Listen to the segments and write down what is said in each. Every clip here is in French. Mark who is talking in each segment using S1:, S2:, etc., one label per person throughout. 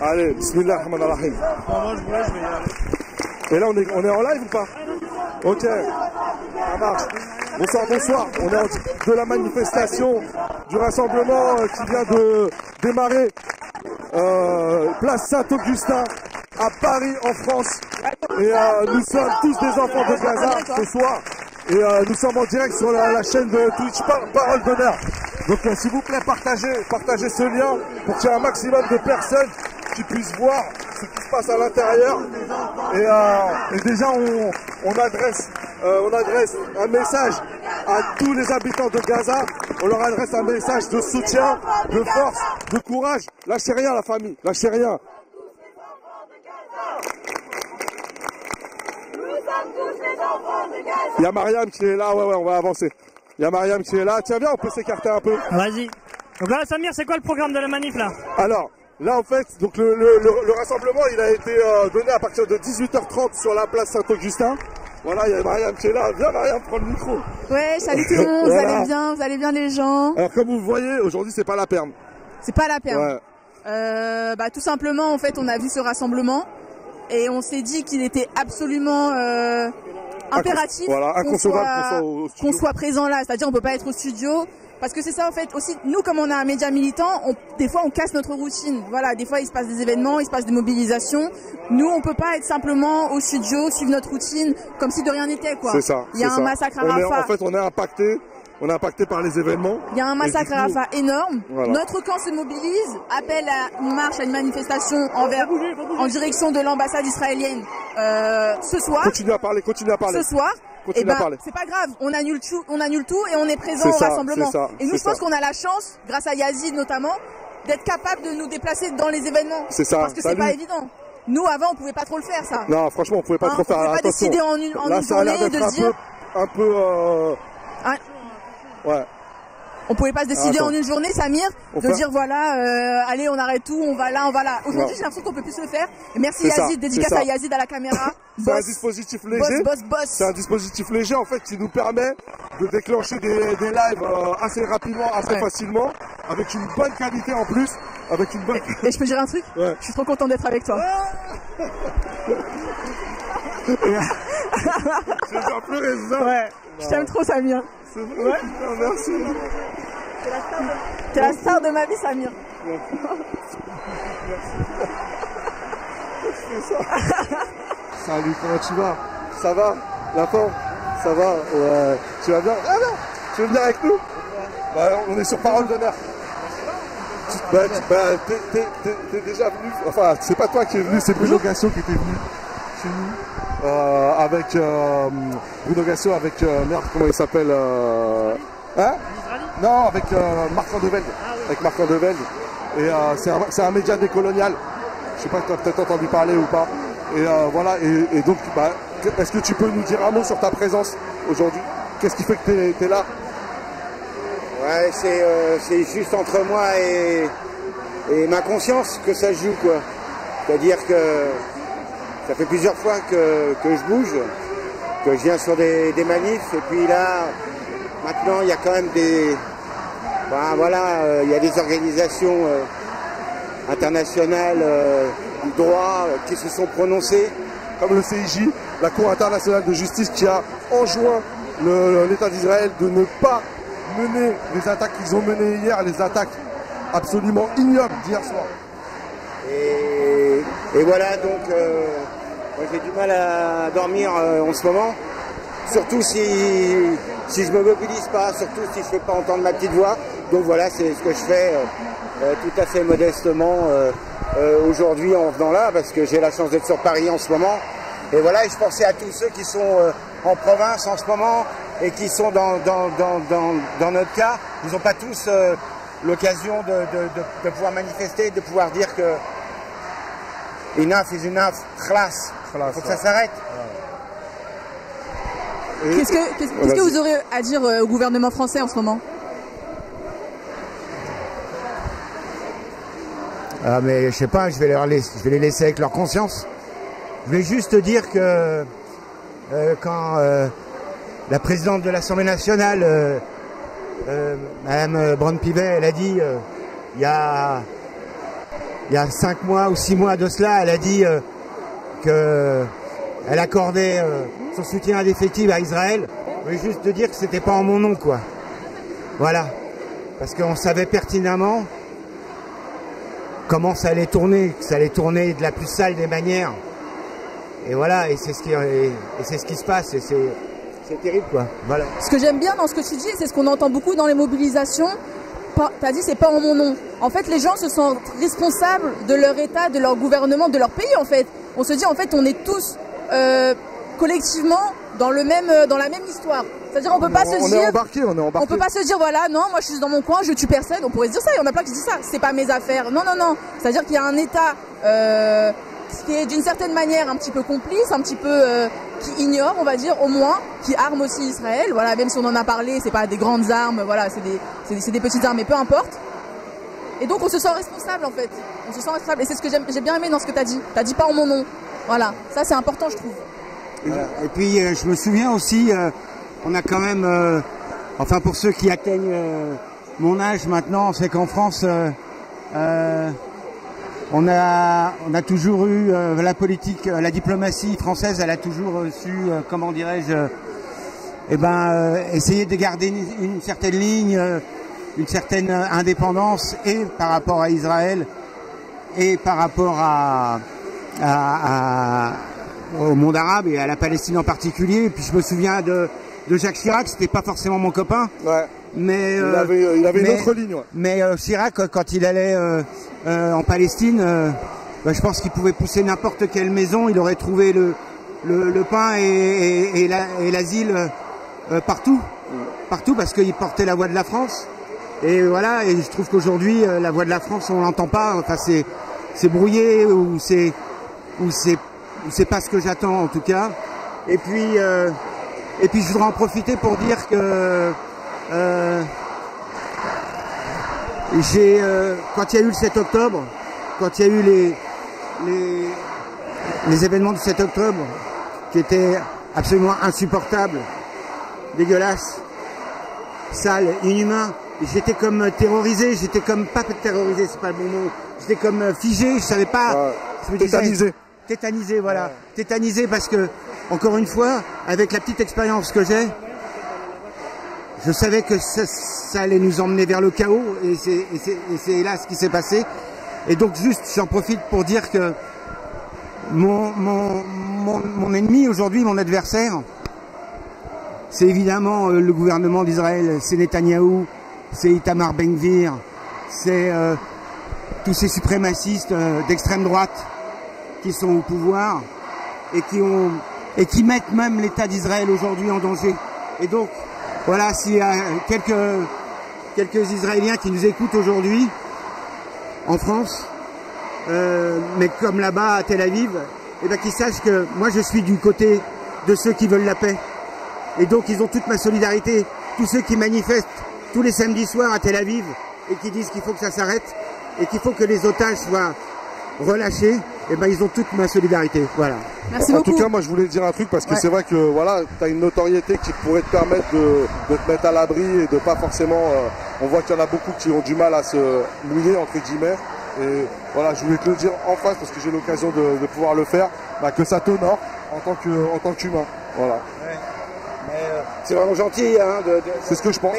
S1: Allez, bismillah ar-Rahman ar-Rahim.
S2: Moi je voulais, je vais y aller.
S1: Et là, on est en live ou pas? Ok, ça marche. Bonsoir, bonsoir. On est de la manifestation, du rassemblement qui vient de démarrer. Place Saint-Augustin, à Paris, en France. Et nous sommes tous des enfants de Gaza ce soir. Et nous sommes en direct sur la chaîne de Twitch Parole d'Honneur. Donc s'il vous plaît, partagez ce lien pour qu'il y ait un maximum de personnes qui puissent voir ce qui se passe à l'intérieur. Et déjà, on adresse un message à tous les habitants de Gaza. On leur adresse un message de soutien, de force, de courage. Lâchez rien, la famille, lâchez rien. Il y a Mariam qui est là, ouais, on va avancer. Il y a Mariam qui est là. Tiens, viens, on peut s'écarter un peu.
S2: Vas-y. Donc là, Samir, c'est quoi le programme de la manif là?
S1: Alors, là en fait, donc le rassemblement, il a été donné à partir de 18h30 sur la place Saint-Augustin. Voilà, il y a Mariam qui est là. Viens Mariam, prends le micro.
S3: Ouais, salut tout le monde, voilà. Vous allez bien les gens?
S1: Alors comme vous voyez, aujourd'hui c'est pas la perme.
S3: C'est pas la perme.
S1: Ouais.
S3: Tout simplement, en fait, on a vu ce rassemblement et on s'est dit qu'il était absolument impératif qu'on soit présent là. C'est-à-dire on peut pas être au studio. Parce que c'est ça en fait aussi, nous comme on a un média militant, des fois on casse notre routine. Voilà, des fois il se passe des événements, il se passe des mobilisations. Nous on peut pas être simplement au studio, suivre notre routine comme si de rien n'était quoi.
S1: C'est ça.
S3: Il y a un massacre à Rafah.
S1: En fait on est impacté par les événements.
S3: Il y a un massacre à Rafah énorme.
S1: Voilà.
S3: Notre camp se mobilise, appelle à une marche, à une manifestation en direction de l'ambassade israélienne ce soir.
S1: Continue à parler.
S3: Ce soir. Et c'est pas grave, on annule tout et on est présent au rassemblement. Et nous, je pense qu'on a la chance, grâce à Yazid notamment, d'être capable de nous déplacer dans les événements.
S1: C'est ça.
S3: Parce que c'est pas évident. Nous, avant, on pouvait pas trop le faire, ça.
S1: Non, franchement, on pouvait pas trop faire.
S3: On pouvait pas décider en une journée de dire.
S1: Un peu. Ouais.
S3: On pouvait pas se décider en une journée, Samir, de dire voilà, allez, on arrête tout, on va là. Aujourd'hui, j'ai l'impression qu'on peut plus se le faire. Et merci Yazid, dédicace à Yazid à la caméra.
S1: C'est un dispositif léger. C'est un dispositif léger en fait qui nous permet de déclencher des lives assez rapidement, assez facilement, avec une bonne qualité en plus,
S3: Et je peux dire un truc?
S1: Ouais.
S3: Je suis trop content d'être avec toi.
S1: Je vais pleurer ça.
S3: Ouais. Je t'aime trop, Samir.
S1: C'est vrai. Ouais. Oh, merci.
S3: T'es la star de ma vie, Samir.
S1: Salut, comment tu vas? Ça va? La forme? Ça va? Ouais. Tu vas bien? Ah non! Tu veux venir avec nous? Bah, on est sur Parole d'Honneur. T'es déjà venu. Enfin, c'est pas toi qui es venu, c'est Bruno Gassio qui était venu chez nous. Avec Bruno Gassio, avec merde, comment il s'appelle? Hein? Non, avec Marc Andevelde. Avec Marc Andevelde. Et c'est un média décolonial. Je sais pas si tu as peut-être entendu parler ou pas. Et voilà, et donc, est-ce que tu peux nous dire un mot sur ta présence aujourd'hui? Qu'est-ce qui fait que tu es là?
S4: Ouais, c'est juste entre moi et ma conscience que ça se joue, quoi. C'est-à-dire que ça fait plusieurs fois que je bouge, que je viens sur des manifs, et puis là, maintenant, il y a quand même des... Ben, voilà, il y a des organisations internationales du droit qui se sont prononcées.
S1: Comme le CIJ, la Cour internationale de justice, qui a enjoint l'État d'Israël de ne pas mener les attaques qu'ils ont menées hier, les attaques absolument ignobles d'hier soir.
S4: Et voilà, donc moi j'ai du mal à dormir en ce moment, surtout si je me mobilise pas, surtout si je fais pas entendre ma petite voix. Donc voilà, c'est ce que je fais tout à fait modestement aujourd'hui en venant là, parce que j'ai la chance d'être sur Paris en ce moment. Et voilà, et je pensais à tous ceux qui sont en province en ce moment et qui sont dans notre cas. Ils n'ont pas tous l'occasion de pouvoir manifester, de pouvoir dire que enough is enough, khlas. Il faut que ça s'arrête.
S3: Qu'est-ce que vous aurez à dire au gouvernement français en ce moment?
S4: Ah mais je sais pas, je vais les laisser avec leur conscience. Je vais juste dire que quand la présidente de l'Assemblée nationale, Madame Braun-Pivet, elle a dit il y a il y a 5 mois ou 6 mois de cela, elle a dit qu'elle accordait son soutien indéfectible à Israël. Je voulais juste te dire que c'était pas en mon nom, quoi. Voilà. Parce qu'on savait pertinemment comment ça allait tourner, que ça allait tourner de la plus sale des manières. Et voilà, et c'est ce qui se passe, et c'est terrible, quoi. Voilà.
S3: Ce que j'aime bien dans ce que tu dis, c'est ce qu'on entend beaucoup dans les mobilisations. T'as dit c'est pas en mon nom. En fait, les gens se sentent responsables de leur état, de leur gouvernement, de leur pays, en fait. On se dit, en fait, on est tous collectivement dans la même histoire. C'est-à-dire, on peut pas se dire.
S1: On est embarqué.
S3: On peut pas se dire, voilà, non, moi je suis dans mon coin, je tue personne. On pourrait se dire ça, il y en a plein qui disent ça. C'est pas mes affaires. Non. C'est-à-dire qu'il y a un état qui est d'une certaine manière un petit peu complice, un petit peu qui ignore, on va dire, au moins, qui arme aussi Israël. Voilà, même si on en a parlé, c'est pas des grandes armes, voilà, c'est des petites armes, mais peu importe. Et donc on se sent responsable, en fait. On se sent responsable. Et c'est ce que j'ai bien aimé dans ce que t'as dit. T'as dit pas en mon nom. Voilà, ça c'est important, je trouve.
S4: Et puis je me souviens aussi, on a quand même, enfin pour ceux qui atteignent mon âge maintenant, c'est qu'en France, on a toujours eu la politique, la diplomatie française, elle a toujours su, comment dirais-je, essayer de garder une certaine ligne, une certaine indépendance, et par rapport à Israël, et par rapport au monde arabe et à la Palestine en particulier. Et puis je me souviens de Jacques Chirac, c'était pas forcément mon copain.
S1: Ouais.
S4: Mais
S1: il avait une autre ligne. Ouais.
S4: Mais Chirac, quand il allait en Palestine, je pense qu'il pouvait pousser n'importe quelle maison, il aurait trouvé le pain et l'asile partout, parce qu'il portait la voix de la France. Et voilà, et je trouve qu'aujourd'hui la voix de la France, on l'entend pas. Enfin, c'est brouillé, ou c'est pas ce que j'attends en tout cas. Et puis je voudrais en profiter pour dire que quand il y a eu le 7 octobre, quand il y a eu les événements du 7 octobre qui étaient absolument insupportables, dégueulasses, sales, inhumains, j'étais comme terrorisé, j'étais comme pas terrorisé, c'est pas le bon mot, j'étais comme figé, je savais pas.
S1: Tétanisé.
S4: Tétanisé, voilà. Ouais. Tétanisé parce que, encore une fois, avec la petite expérience que j'ai, je savais que ça allait nous emmener vers le chaos, et c'est là ce qui s'est passé. Et donc juste, j'en profite pour dire que mon ennemi aujourd'hui, mon adversaire, c'est évidemment le gouvernement d'Israël, c'est Netanyahou, c'est Itamar Ben-Gvir, c'est tous ces suprémacistes d'extrême droite qui sont au pouvoir et qui mettent même l'État d'Israël aujourd'hui en danger. Et donc, voilà, s'il y a quelques Israéliens qui nous écoutent aujourd'hui, en France, mais comme là-bas à Tel Aviv, qu'ils sachent que moi je suis du côté de ceux qui veulent la paix. Et donc ils ont toute ma solidarité. Tous ceux qui manifestent tous les samedis soirs à Tel Aviv et qui disent qu'il faut que ça s'arrête et qu'il faut que les otages soient relâchés, ils ont toute ma solidarité. Voilà.
S3: Merci beaucoup.
S1: En tout cas, moi je voulais dire un truc, parce que c'est vrai que voilà, tu as une notoriété qui pourrait te permettre de te mettre à l'abri et de pas forcément... on voit qu'il y en a beaucoup qui ont du mal à se mouiller, entre guillemets. Et voilà, je voulais te le dire en face, parce que j'ai l'occasion de pouvoir le faire, que ça t'honore en tant qu'humain. Voilà.
S4: Ouais. C'est vraiment gentil. Hein,
S1: c'est ce que je pense.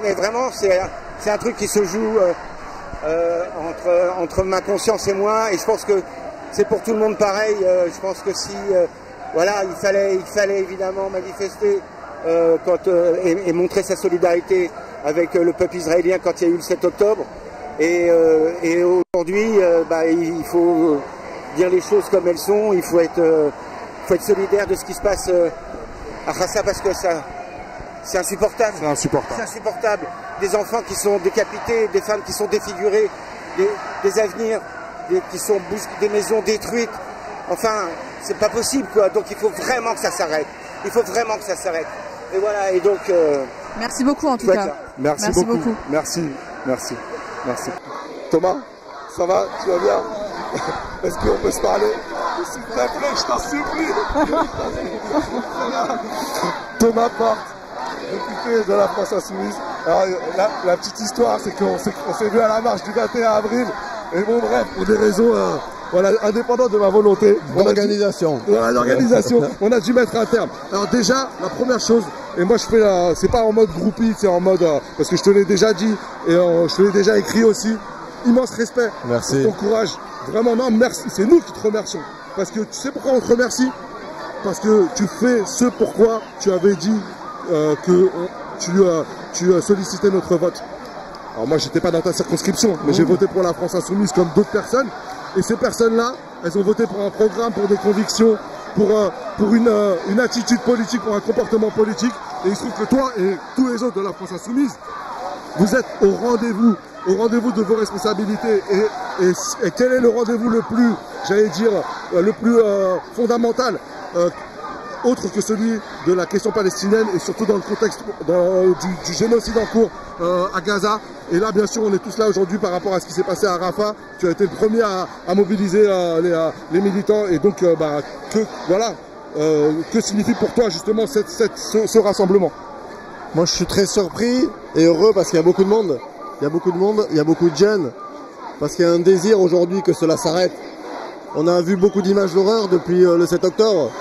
S4: Mais vraiment, c'est un truc qui se joue entre ma conscience et moi, et je pense que c'est pour tout le monde pareil. Je pense que si voilà, il fallait évidemment manifester et montrer sa solidarité avec le peuple israélien quand il y a eu le 7 octobre. Et aujourd'hui, il faut dire les choses comme elles sont. Il faut être solidaire de ce qui se passe à Rafah, parce que c'est insupportable.
S1: C'est insupportable.
S4: C'est insupportable. Des enfants qui sont décapités, des femmes qui sont défigurées, des avenirs qui sont des maisons détruites. Enfin, c'est pas possible, quoi. Donc il faut vraiment que ça s'arrête. Il faut vraiment que ça s'arrête. Et voilà. Et donc.
S3: Merci beaucoup en tout cas.
S1: Merci beaucoup. Merci. Thomas, ça va? Tu vas bien? Est-ce qu'on peut se parler? S'il te plaît, je t'en supplie. Thomas Porte, député de la France Insoumise. Alors, la petite histoire, c'est qu'on s'est vu à la marche du 21 avril. Et bon, bref, pour des raisons voilà, indépendantes de ma volonté.
S5: D'organisation.
S1: L'organisation, on a dû mettre un terme. Alors déjà, la première chose, et moi je fais, c'est pas en mode groupie, c'est en mode, parce que je te l'ai déjà dit, et je te l'ai déjà écrit aussi, immense respect.
S5: Merci.
S1: Pour ton courage. Vraiment, non, merci. C'est nous qui te remercions. Parce que tu sais pourquoi on te remercie? Parce que tu fais ce pourquoi tu avais dit que tu sollicitais notre vote. Alors moi, j'étais pas dans ta circonscription, mais j'ai voté pour la France Insoumise comme d'autres personnes. Et ces personnes-là, elles ont voté pour un programme, pour des convictions, pour une attitude politique, pour un comportement politique. Et il se trouve que toi et tous les autres de la France Insoumise, vous êtes au rendez-vous de vos responsabilités. Et quel est le rendez-vous le plus, j'allais dire, le plus fondamental, autre que celui de la question palestinienne et surtout dans le contexte du génocide en cours à Gaza. Et là, bien sûr, on est tous là aujourd'hui par rapport à ce qui s'est passé à Rafah. Tu as été le premier à mobiliser les militants. Et donc, que signifie pour toi justement ce rassemblement?
S5: Moi, je suis très surpris et heureux parce qu'il y a beaucoup de monde. Il y a beaucoup de monde, il y a beaucoup de jeunes. Parce qu'il y a un désir aujourd'hui que cela s'arrête. On a vu beaucoup d'images d'horreur depuis le 7 octobre.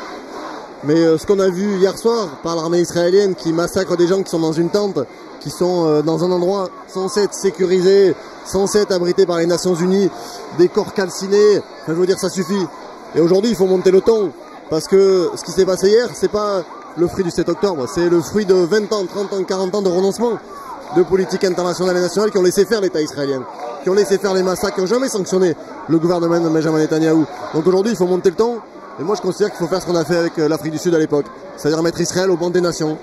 S5: Mais ce qu'on a vu hier soir par l'armée israélienne qui massacre des gens qui sont dans une tente, qui sont dans un endroit censé être sécurisé, censé être abrité par les Nations Unies, des corps calcinés, enfin, je veux dire, ça suffit. Et aujourd'hui, il faut monter le ton. Parce que ce qui s'est passé hier, c'est pas le fruit du 7 octobre, c'est le fruit de 20 ans, 30 ans, 40 ans de renoncement de politique internationale et nationale qui ont laissé faire l'État israélien, qui ont laissé faire les massacres, qui n'ont jamais sanctionné le gouvernement de Benjamin Netanyahou. Donc aujourd'hui, il faut monter le ton. Et moi, je considère qu'il faut faire ce qu'on a fait avec l'Afrique du Sud à l'époque, c'est-à-dire mettre Israël au banc des nations,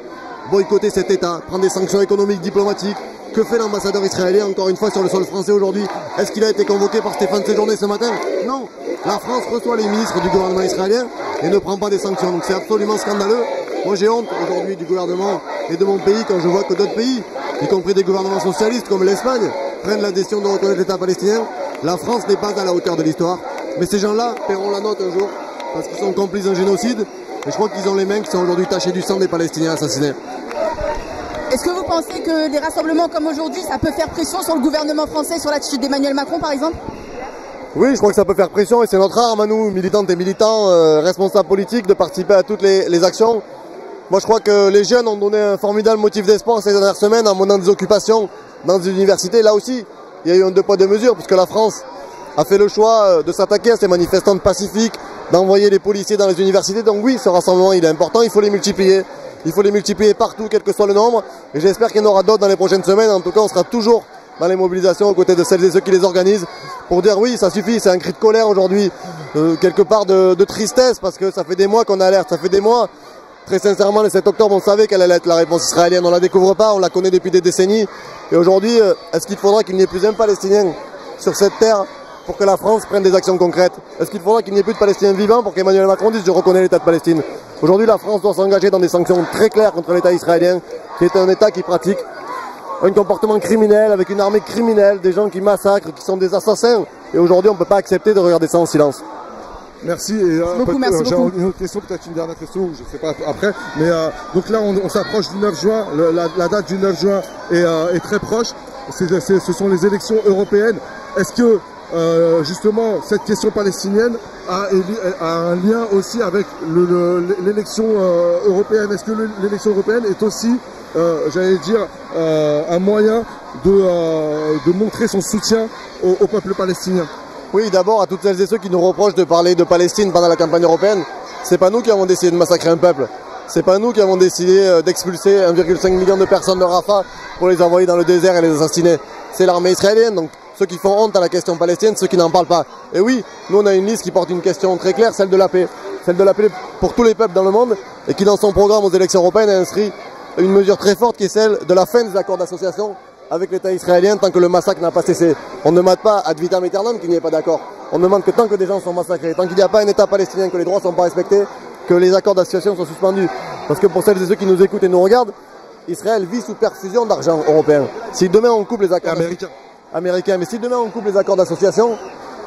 S5: boycotter cet État, prendre des sanctions économiques, diplomatiques. Que fait l'ambassadeur israélien, encore une fois, sur le sol français aujourd'hui? Est-ce qu'il a été convoqué par Stéphane Séjourné ce matin? Non. La France reçoit les ministres du gouvernement israélien et ne prend pas des sanctions. Donc c'est absolument scandaleux. Moi, j'ai honte aujourd'hui du gouvernement et de mon pays quand je vois que d'autres pays, y compris des gouvernements socialistes comme l'Espagne, prennent la décision de reconnaître l'État palestinien. La France n'est pas à la hauteur de l'histoire. Mais ces gens-là paieront la note un jour parce qu'ils sont complices d'un génocide. Et je crois qu'ils ont les mains qui sont aujourd'hui tachées du sang des Palestiniens assassinés.
S3: Est-ce que vous pensez que des rassemblements comme aujourd'hui, ça peut faire pression sur le gouvernement français, sur l'attitude d'Emmanuel Macron par exemple?
S5: Oui, je crois que ça peut faire pression et c'est notre arme à nous, militantes et militants, responsables politiques, de participer à toutes les actions. Moi, je crois que les jeunes ont donné un formidable motif d'espoir ces dernières semaines en menant des occupations dans des universités. Là aussi, il y a eu un deux poids deux mesures puisque la France a fait le choix de s'attaquer à ces manifestants pacifiques, d'envoyer les policiers dans les universités. Donc oui, ce rassemblement, il est important, il faut les multiplier. Il faut les multiplier partout, quel que soit le nombre. Et j'espère qu'il y en aura d'autres dans les prochaines semaines. En tout cas, on sera toujours dans les mobilisations aux côtés de celles et ceux qui les organisent pour dire oui, ça suffit. C'est un cri de colère aujourd'hui, quelque part de tristesse, parce que ça fait des mois qu'on alerte, ça fait des mois. Très sincèrement, le 7 octobre, on savait quelle allait être la réponse israélienne. On la découvre pas, on la connaît depuis des décennies. Et aujourd'hui, est-ce qu'il faudra qu'il n'y ait plus un Palestinien sur cette terre pour que la France prenne des actions concrètes? Est-ce qu'il faudra qu'il n'y ait plus de Palestiniens vivants pour qu'Emmanuel Macron dise je reconnais l'État de Palestine? Aujourd'hui, la France doit s'engager dans des sanctions très claires contre l'État israélien, qui est un État qui pratique un comportement criminel, avec une armée criminelle, des gens qui massacrent, qui sont des assassins. Et aujourd'hui, on ne peut pas accepter de regarder ça en silence.
S1: Merci. Et
S3: merci
S1: j'ai une autre question, peut-être une dernière question, je ne sais pas après. Mais donc là, on s'approche du 9 juin. La date du 9 juin est très proche. Ce sont les élections européennes. Est-ce que justement cette question palestinienne a un lien aussi avec l'élection européenne? Est-ce que l'élection européenne est aussi, j'allais dire, un moyen de montrer son soutien au peuple palestinien?
S5: Oui, d'abord à toutes celles et ceux qui nous reprochent de parler de Palestine pendant la campagne européenne, c'est pas nous qui avons décidé de massacrer un peuple. C'est pas nous qui avons décidé d'expulser 1,5 million de personnes de Rafah pour les envoyer dans le désert et les assassiner. C'est l'armée israélienne, donc ceux qui font honte à la question palestinienne, ceux qui n'en parlent pas. Et oui, nous on a une liste qui porte une question très claire, celle de la paix. Celle de la paix pour tous les peuples dans le monde, et qui dans son programme aux élections européennes a inscrit une mesure très forte qui est celle de la fin des accords d'association avec l'État israélien tant que le massacre n'a pas cessé. On ne demande pas ad vitam aeternam qu'il n'y ait pas d'accord. On demande que tant que des gens sont massacrés, tant qu'il n'y a pas un État palestinien, que les droits ne sont pas respectés, que les accords d'association soient suspendus. Parce que pour celles et ceux qui nous écoutent et nous regardent, Israël vit sous perfusion d'argent européen. Si demain on coupe les accords américains, mais si demain on coupe les accords d'association,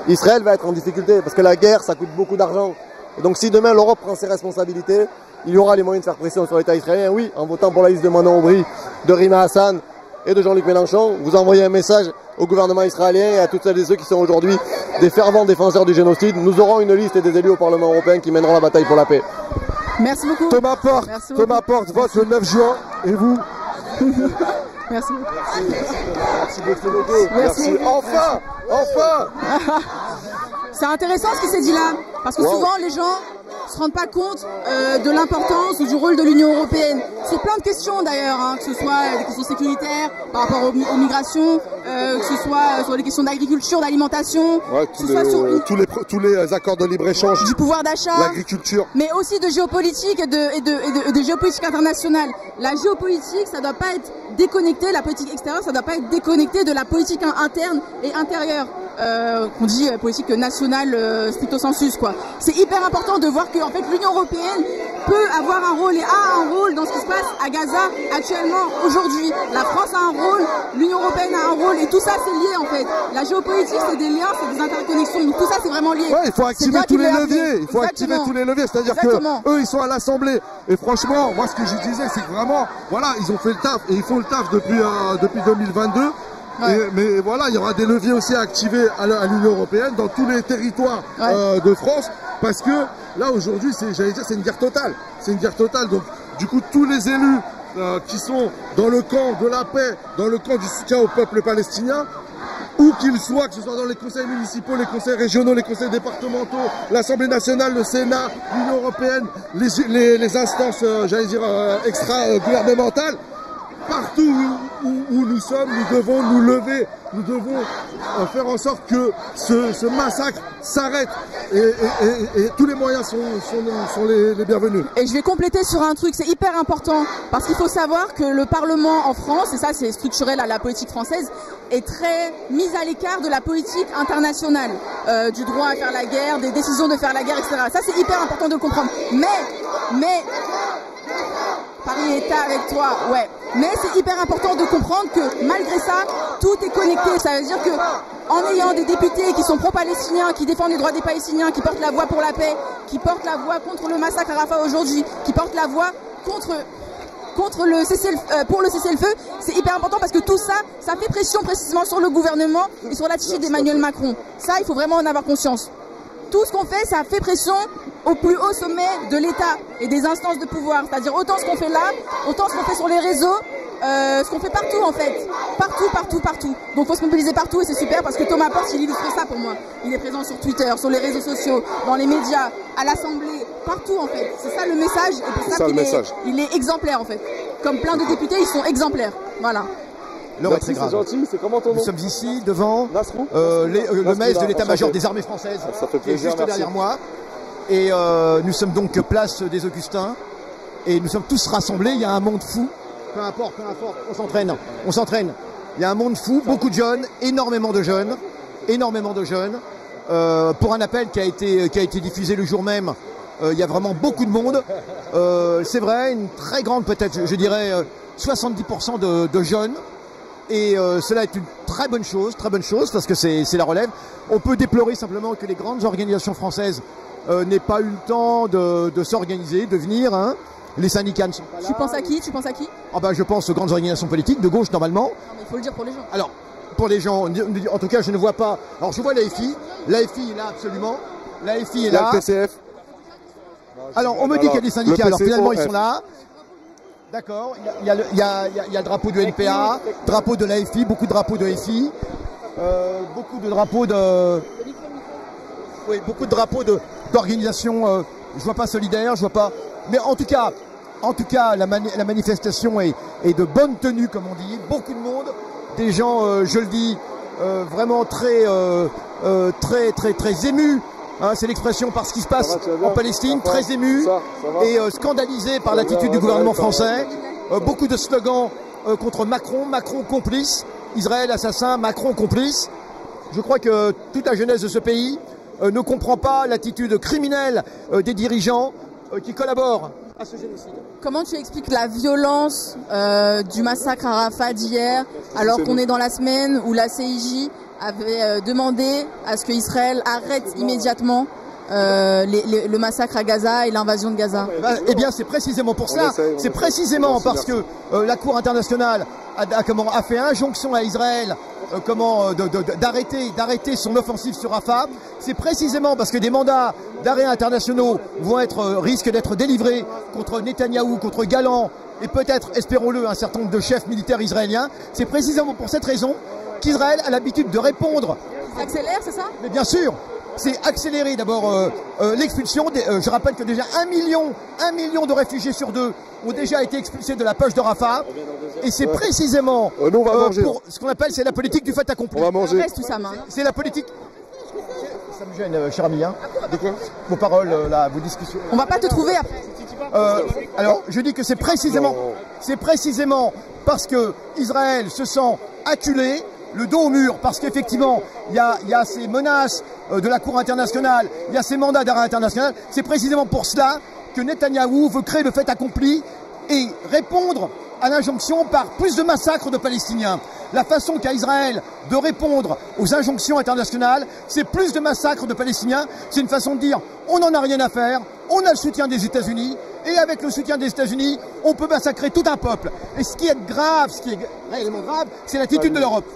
S5: Israël va être en difficulté parce que la guerre ça coûte beaucoup d'argent. Et donc si demain l'Europe prend ses responsabilités, il y aura les moyens de faire pression sur l'État israélien. Oui, en votant pour la liste de Manon Aubry, de Rima Hassan et de Jean-Luc Mélenchon, vous envoyez un message au gouvernement israélien et à toutes celles et ceux qui sont aujourd'hui des fervents défenseurs du génocide. Nous aurons une liste et des élus au Parlement européen qui mèneront la bataille pour la paix.
S3: Merci beaucoup.
S1: Thomas Porte vote le 9 juin. Et vous?
S3: Merci beaucoup.
S1: Merci beaucoup. Merci. Enfin.
S3: C'est intéressant ce qui s'est dit là, parce que souvent les gens ne se rendent pas compte de l'importance ou du rôle de l'Union européenne. Sur plein de questions d'ailleurs, hein, que ce soit des questions sécuritaires, par rapport aux migrations, que ce soit sur les questions d'agriculture, d'alimentation,
S1: tous les accords de libre-échange,
S3: du pouvoir d'achat,
S1: l'agriculture,
S3: mais aussi de géopolitique et de géopolitique internationale. La géopolitique, ça ne doit pas être déconnecté, la politique extérieure, ça ne doit pas être déconnecté de la politique interne et intérieure. Qu'on dit politique nationale stricto sensus, quoi. C'est hyper important de voir que en fait l'Union européenne peut avoir un rôle et a un rôle dans ce qui se passe à Gaza actuellement, aujourd'hui. La France a un rôle, l'Union européenne a un rôle, et tout ça c'est lié en fait. La géopolitique, c'est des liens, c'est des interconnexions, donc tout ça c'est vraiment lié.
S1: Ouais, il faut activer tous les leviers, il faut activer tous les leviers, c'est-à-dire que eux ils sont à l'Assemblée, et franchement, moi ce que je disais c'est que vraiment, voilà, ils ont fait le taf, et ils font le taf depuis 2022. Ouais. Mais voilà, il y aura des leviers aussi à activer à l'Union européenne dans tous les territoires de France, parce que là aujourd'hui, j'allais dire, c'est une guerre totale. C'est une guerre totale. Donc du coup, tous les élus qui sont dans le camp de la paix, dans le camp du soutien au peuple palestinien, où qu'ils soient, que ce soit dans les conseils municipaux, les conseils régionaux, les conseils départementaux, l'Assemblée nationale, le Sénat, l'Union européenne, les instances, j'allais dire, extra-gouvernementales, partout où nous sommes, nous devons nous lever, nous devons faire en sorte que ce massacre s'arrête, et tous les moyens sont les bienvenus.
S3: Et je vais compléter sur un truc, c'est hyper important, parce qu'il faut savoir que le Parlement en France, et ça c'est structurel à la politique française, est très mis à l'écart de la politique internationale, du droit à faire la guerre, des décisions de faire la guerre, etc. Ça c'est hyper important de le comprendre. Mais Paris est avec toi, ouais. Mais c'est hyper important de comprendre que malgré ça, tout est connecté. Ça veut dire que en ayant des députés qui sont pro-palestiniens, qui défendent les droits des Palestiniens, qui portent la voix pour la paix, qui portent la voix contre le massacre à Rafah aujourd'hui, qui portent la voix pour le cessez-le-feu, c'est hyper important parce que tout ça, ça fait pression précisément sur le gouvernement et sur l'attitude d'Emmanuel Macron. Ça, il faut vraiment en avoir conscience. Tout ce qu'on fait, ça fait pression au plus haut sommet de l'État et des instances de pouvoir. C'est-à-dire autant ce qu'on fait là, autant ce qu'on fait sur les réseaux, ce qu'on fait partout en fait. Partout. Donc il faut se mobiliser partout et c'est super parce que Thomas Porte, il illustre ça pour moi. Il est présent sur Twitter, sur les réseaux sociaux, dans les médias, à l'Assemblée, partout en fait. C'est ça le message et pour ça qu'il est exemplaire en fait. Comme plein de députés, ils sont exemplaires. Voilà.
S1: L'heure est très grave. Nous sommes ici devant le maître de l'état-major des armées françaises, qui est juste derrière moi. Et nous sommes donc place des Augustins. Et nous sommes tous rassemblés. Il y a un monde fou. Peu importe, on s'entraîne. Il y a un monde fou, beaucoup de jeunes, énormément de jeunes. Pour un appel qui a été diffusé le jour même, il y a vraiment beaucoup de monde. C'est vrai, une très grande, peut-être, je dirais, 70% de jeunes. Et cela est une très bonne chose parce que c'est la relève. On peut déplorer simplement que les grandes organisations françaises n'aient pas eu le temps de s'organiser, de venir. Hein. Les syndicats ne sont pas là.
S3: Tu penses à qui
S1: Ah bah, je pense aux grandes organisations politiques, de gauche normalement.
S3: Non, mais il faut le dire pour les gens.
S1: Alors, pour les gens, en tout cas, je ne vois pas. Alors, je vois l'AFI. L'AFI est là absolument. L'AFI est là.
S5: Le PCF.
S1: Alors, on me dit qu'il y a des syndicats. Alors, finalement, ils sont là. D'accord, il y a le drapeau de NPA, drapeau de l'AFI, beaucoup de drapeaux de l'AFI, beaucoup de drapeaux d'organisations, je vois pas solidaires, je vois pas. Mais en tout cas, la manifestation est de bonne tenue, comme on dit, beaucoup de monde, des gens, je le dis, vraiment très émus. Hein, c'est l'expression par ce qui se passe en Palestine, très ému et scandalisé par l'attitude du gouvernement français. Beaucoup de slogans contre Macron, Macron complice, Israël assassin, Macron complice. Je crois que toute la jeunesse de ce pays ne comprend pas l'attitude criminelle des dirigeants qui collaborent à ce génocide.
S3: Comment tu expliques la violence du massacre à Rafah d'hier, alors qu'on est dans la semaine où la CIJ avait demandé à ce qu'Israël arrête immédiatement le massacre à Gaza et l'invasion de Gaza?
S1: Eh bien, c'est précisément pour cela. C'est précisément parce que la Cour internationale a fait injonction à Israël
S6: d'arrêter son offensive sur Rafah, c'est précisément parce que des mandats d'arrêt internationaux risquent d'être délivrés contre Netanyahou, contre Galland et peut-être, espérons-le, un certain nombre de chefs militaires israéliens. C'est précisément pour cette raison qu'Israël a l'habitude de répondre.
S3: Ça accélère, c'est ça?
S6: Mais bien sûr, c'est accélérer d'abord l'expulsion. Je rappelle que déjà 1 million de réfugiés sur 2 ont déjà été expulsés de la poche de Rafah. Et c'est précisément pour ce qu'on appelle, c'est la politique du fait accompli.
S1: On va manger.
S6: C'est la politique. Ça me gêne, cher ami. Hein. De quoi? Vos paroles, là, vos discussions.
S3: On va pas te trouver après.
S6: Alors, je dis que c'est précisément parce que Israël se sent acculé, le dos au mur, parce qu'effectivement, il y a ces menaces de la Cour internationale, il y a ces mandats d'arrêt international. C'est précisément pour cela que Netanyahou veut créer le fait accompli et répondre à l'injonction par plus de massacres de Palestiniens. La façon qu'a Israël de répondre aux injonctions internationales, c'est plus de massacres de Palestiniens. C'est une façon de dire, on n'en a rien à faire, on a le soutien des États-Unis, et avec le soutien des États-Unis, on peut massacrer tout un peuple. Et ce qui est grave, ce qui est réellement grave, c'est l'attitude de l'Europe.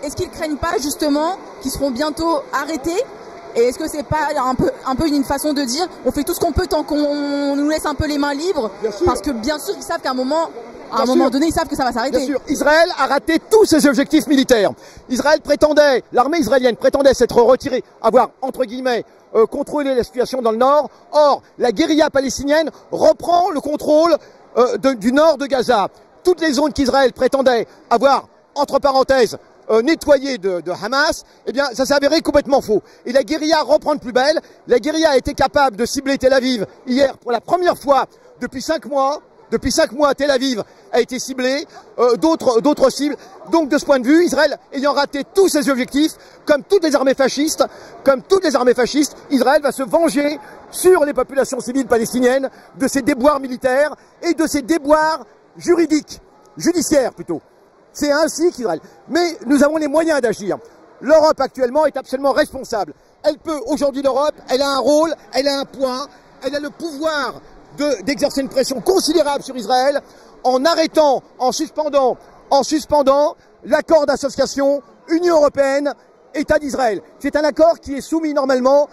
S3: Est-ce qu'ils craignent pas justement qu'ils seront bientôt arrêtés? Et est-ce que c'est pas un peu une façon de dire, on fait tout ce qu'on peut tant qu'on nous laisse un peu les mains libres? Parce que bien sûr, ils savent qu'à un moment donné, ils savent que ça va s'arrêter.
S6: Bien sûr, Israël a raté tous ses objectifs militaires. L'armée israélienne prétendait s'être retirée, avoir, entre guillemets, contrôlé la situation dans le nord. Or, la guérilla palestinienne reprend le contrôle du nord de Gaza. Toutes les zones qu'Israël prétendait avoir, entre parenthèses, nettoyé de Hamas, eh bien, ça s'est avéré complètement faux. Et la guérilla reprend de plus belle. La guérilla a été capable de cibler Tel Aviv hier pour la première fois depuis 5 mois. Depuis 5 mois, Tel Aviv a été ciblé, d'autres cibles. Donc, de ce point de vue, Israël ayant raté tous ses objectifs, comme toutes les armées fascistes, Israël va se venger sur les populations civiles palestiniennes de ses déboires militaires et de ses déboires judiciaires plutôt. C'est ainsi qu'Israël. Mais nous avons les moyens d'agir. L'Europe actuellement est absolument responsable. Elle peut, aujourd'hui l'Europe, elle a un rôle, elle a un poids, elle a le pouvoir d'exercer une pression considérable sur Israël en arrêtant, en suspendant l'accord d'association Union européenne, État d'Israël. C'est un accord qui est soumis normalement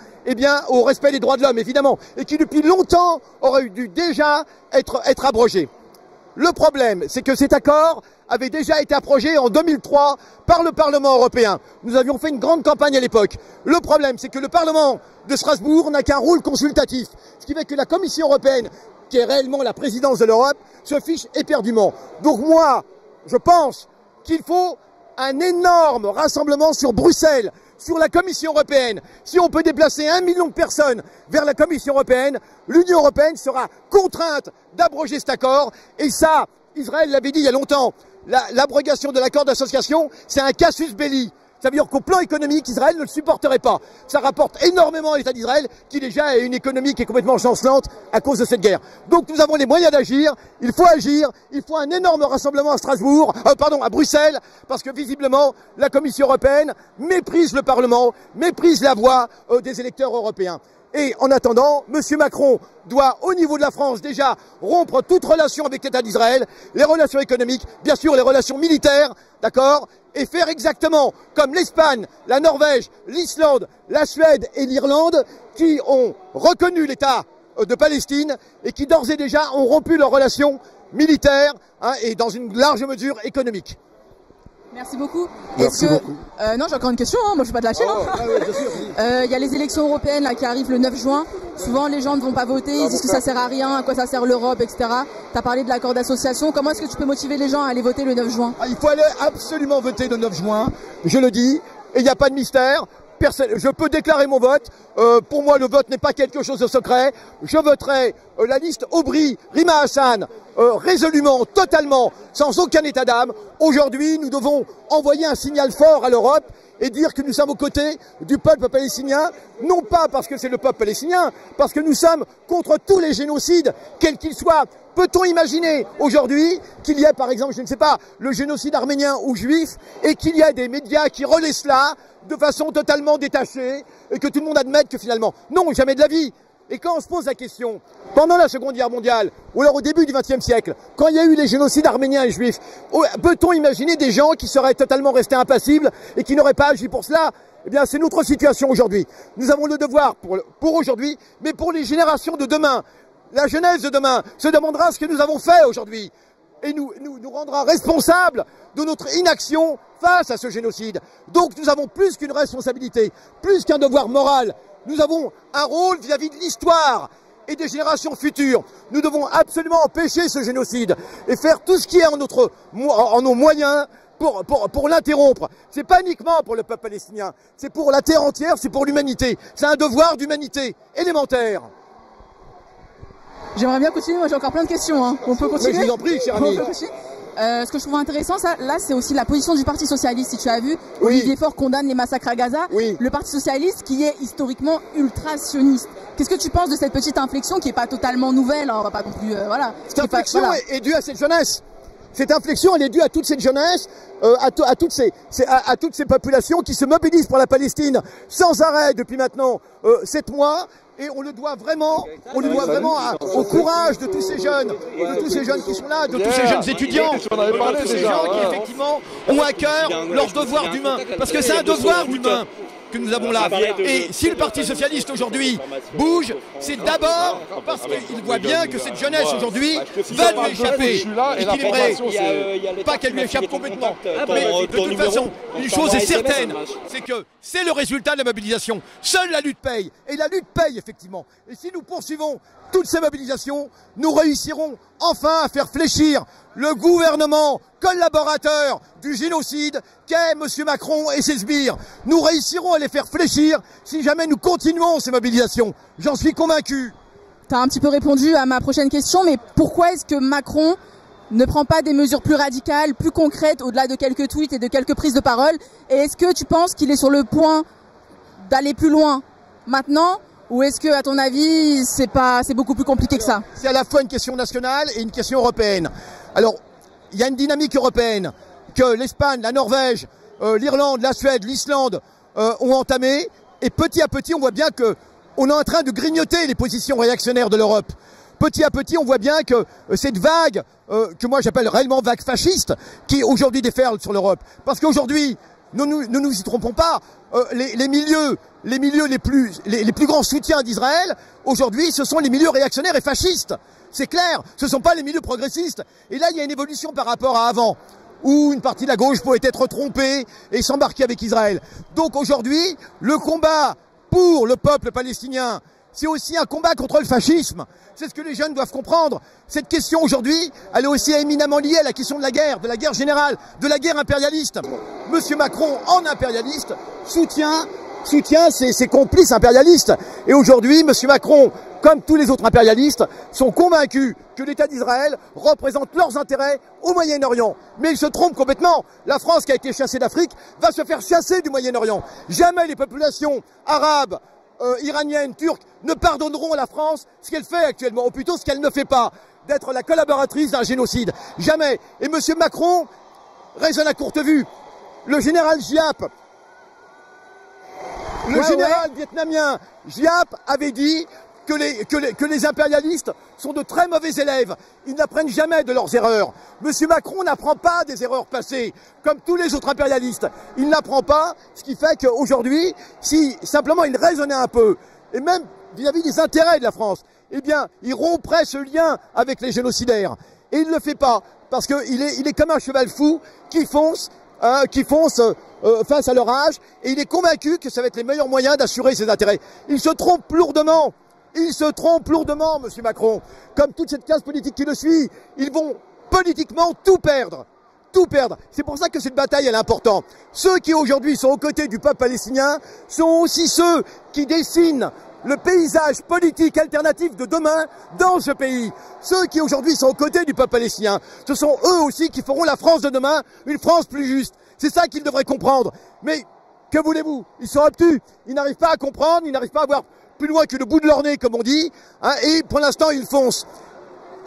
S6: au respect des droits de l'homme, évidemment, et qui depuis longtemps aurait dû déjà être abrogé. Le problème, c'est que cet accord avait déjà été abrogé en 2003 par le Parlement européen. Nous avions fait une grande campagne à l'époque. Le problème, c'est que le Parlement de Strasbourg n'a qu'un rôle consultatif. Ce qui fait que la Commission européenne, qui est réellement la présidence de l'Europe, se fiche éperdument. Donc moi, je pense qu'il faut un énorme rassemblement sur Bruxelles, sur la Commission européenne. Si on peut déplacer 1 million de personnes vers la Commission européenne, l'Union européenne sera contrainte d'abroger cet accord. Et ça, Israël l'avait dit il y a longtemps, l'abrogation de l'accord d'association, c'est un casus belli. Ça veut dire qu'au plan économique, Israël ne le supporterait pas. Ça rapporte énormément à l'État d'Israël, qui déjà a une économie qui est complètement chancelante à cause de cette guerre. Donc nous avons les moyens d'agir, il faut agir, il faut un énorme rassemblement à Bruxelles, parce que visiblement, la Commission européenne méprise le Parlement, méprise la voix des électeurs européens. Et en attendant, M. Macron doit, au niveau de la France, déjà rompre toute relation avec l'État d'Israël, les relations économiques, bien sûr les relations militaires, d'accord, et faire exactement comme l'Espagne, la Norvège, l'Islande, la Suède et l'Irlande, qui ont reconnu l'État de Palestine et qui d'ores et déjà ont rompu leurs relations militaires et dans une large mesure économique.
S3: Merci beaucoup.
S1: Merci beaucoup.
S3: Non, j'ai encore une question, moi je ne vais pas te lâcher. Il y a les élections européennes là, qui arrivent le 9 juin. Souvent les gens ne vont pas voter, ils disent que ça sert à rien, à quoi ça sert l'Europe, etc. Tu as parlé de l'accord d'association. Comment est-ce que tu peux motiver les gens à aller voter le 9 juin?
S6: Il faut aller absolument voter le 9 juin, je le dis, et il n'y a pas de mystère. Je peux déclarer mon vote. Pour moi, le vote n'est pas quelque chose de secret. Je voterai la liste Aubry, Rima Hassan, résolument, totalement, sans aucun état d'âme. Aujourd'hui, nous devons envoyer un signal fort à l'Europe et dire que nous sommes aux côtés du peuple palestinien, non pas parce que c'est le peuple palestinien, parce que nous sommes contre tous les génocides, quels qu'ils soient. Peut-on imaginer aujourd'hui qu'il y ait, par exemple, je ne sais pas, le génocide arménien ou juif, et qu'il y ait des médias qui relaient cela de façon totalement détachée, et que tout le monde admette que finalement, non, jamais de la vie. Et quand on se pose la question, pendant la Seconde Guerre mondiale, ou alors au début du XXe siècle, quand il y a eu les génocides arméniens et juifs, peut-on imaginer des gens qui seraient totalement restés impassibles et qui n'auraient pas agi pour cela? Eh bien, c'est notre situation aujourd'hui. Nous avons le devoir pour aujourd'hui, mais pour les générations de demain. La jeunesse de demain se demandera ce que nous avons fait aujourd'hui et nous rendra responsables de notre inaction face à ce génocide. Donc nous avons plus qu'une responsabilité, plus qu'un devoir moral. Nous avons un rôle vis-à-vis de l'histoire et des générations futures. Nous devons absolument empêcher ce génocide et faire tout ce qui est en nos moyens pour l'interrompre. C'est pas uniquement pour le peuple palestinien, c'est pour la terre entière, c'est pour l'humanité. C'est un devoir d'humanité élémentaire.
S3: J'aimerais bien continuer, moi j'ai encore plein de questions. Hein. On peut continuer?
S6: Mais je vous en prie, cher ami.
S3: Ce que je trouve intéressant, là, c'est aussi la position du Parti Socialiste. Si tu as vu,
S6: oui.
S3: Olivier Faure condamne les massacres à Gaza.
S6: Oui.
S3: Le Parti Socialiste qui est historiquement ultra-sioniste. Qu'est-ce que tu penses de cette petite inflexion qui n'est pas totalement nouvelle, hein, on va pas non plus, voilà.
S6: Cette inflexion est due à cette jeunesse. Cette inflexion, elle est due à toute cette jeunesse, à toutes ces populations qui se mobilisent pour la Palestine sans arrêt depuis maintenant 7 mois. Et on le doit vraiment au courage de tous ces jeunes, qui sont là, de tous ces jeunes étudiants, de tous ces gens qui effectivement ont à cœur leur devoir d'humain. Parce que c'est un devoir d'humain que nous avons là. Et si le Parti Socialiste aujourd'hui bouge, c'est d'abord parce qu'il voit bien que cette jeunesse aujourd'hui va lui échapper. Et qu'il aimerait pas qu'elle lui échappe complètement. Mais de toute façon, une chose est certaine, c'est que c'est le résultat de la mobilisation. Seule la lutte paye. Et la lutte paye effectivement. Et si nous poursuivons toutes ces mobilisations, nous réussirons enfin à faire fléchir le gouvernement collaborateur du génocide qu'est M. Macron et ses sbires. Nous réussirons à les faire fléchir si jamais nous continuons ces mobilisations. J'en suis convaincu.
S3: Tu as un petit peu répondu à ma prochaine question, mais pourquoi est-ce que Macron ne prend pas des mesures plus radicales, plus concrètes, au-delà de quelques tweets et de quelques prises de parole? Et est-ce que tu penses qu'il est sur le point d'aller plus loin maintenant? Ou est-ce que, à ton avis, c'est beaucoup plus compliqué que ça?
S6: C'est à la fois une question nationale et une question européenne. Alors, il y a une dynamique européenne que l'Espagne, la Norvège, l'Irlande, la Suède, l'Islande ont entamée. Et petit à petit, on voit bien qu'on est en train de grignoter les positions réactionnaires de l'Europe. Petit à petit, on voit bien que cette vague, que moi j'appelle réellement vague fasciste, qui aujourd'hui déferle sur l'Europe. Parce qu'aujourd'hui, ne nous y trompons pas, les milieux les plus grands soutiens d'Israël, aujourd'hui, ce sont les milieux réactionnaires et fascistes. C'est clair, ce ne sont pas les milieux progressistes. Et là, il y a une évolution par rapport à avant, où une partie de la gauche pouvait être trompée et s'embarquer avec Israël. Donc aujourd'hui, le combat pour le peuple palestinien, c'est aussi un combat contre le fascisme. C'est ce que les jeunes doivent comprendre. Cette question aujourd'hui, elle est aussi éminemment liée à la question de la guerre générale, de la guerre impérialiste. Monsieur Macron, en impérialiste, soutient ses complices impérialistes. Et aujourd'hui, monsieur Macron, comme tous les autres impérialistes, sont convaincus que l'État d'Israël représente leurs intérêts au Moyen-Orient. Mais ils se trompent complètement. La France, qui a été chassée d'Afrique, va se faire chasser du Moyen-Orient. Jamais les populations arabes, iraniennes, turques ne pardonneront à la France ce qu'elle fait actuellement, ou plutôt ce qu'elle ne fait pas, d'être la collaboratrice d'un génocide. Jamais. Et M. Macron raisonne à courte vue. Le général Giap, général vietnamien Giap avait dit que les impérialistes sont de très mauvais élèves. Ils n'apprennent jamais de leurs erreurs. M. Macron n'apprend pas des erreurs passées, comme tous les autres impérialistes. Il n'apprend pas, ce qui fait qu'aujourd'hui, si simplement il raisonnait un peu, et même vis-à-vis des intérêts de la France, eh bien, il romprait ce lien avec les génocidaires. Et il ne le fait pas, parce qu'il est comme un cheval fou qui fonce face à leur âge, et il est convaincu que ça va être les meilleurs moyens d'assurer ses intérêts. Il se trompe lourdement. Il se trompe lourdement, M. Macron. Comme toute cette classe politique qui le suit, ils vont politiquement tout perdre. Tout perdre. C'est pour ça que cette bataille, elle est importante. Ceux qui aujourd'hui sont aux côtés du peuple palestinien sont aussi ceux qui dessinent le paysage politique alternatif de demain dans ce pays. Ceux qui aujourd'hui sont aux côtés du peuple palestinien, ce sont eux aussi qui feront la France de demain une France plus juste. C'est ça qu'ils devraient comprendre. Mais que voulez-vous? Ils sont obtus. Ils n'arrivent pas à comprendre, ils n'arrivent pas à voir plus loin que le bout de leur nez, comme on dit, hein, et pour l'instant, ils foncent.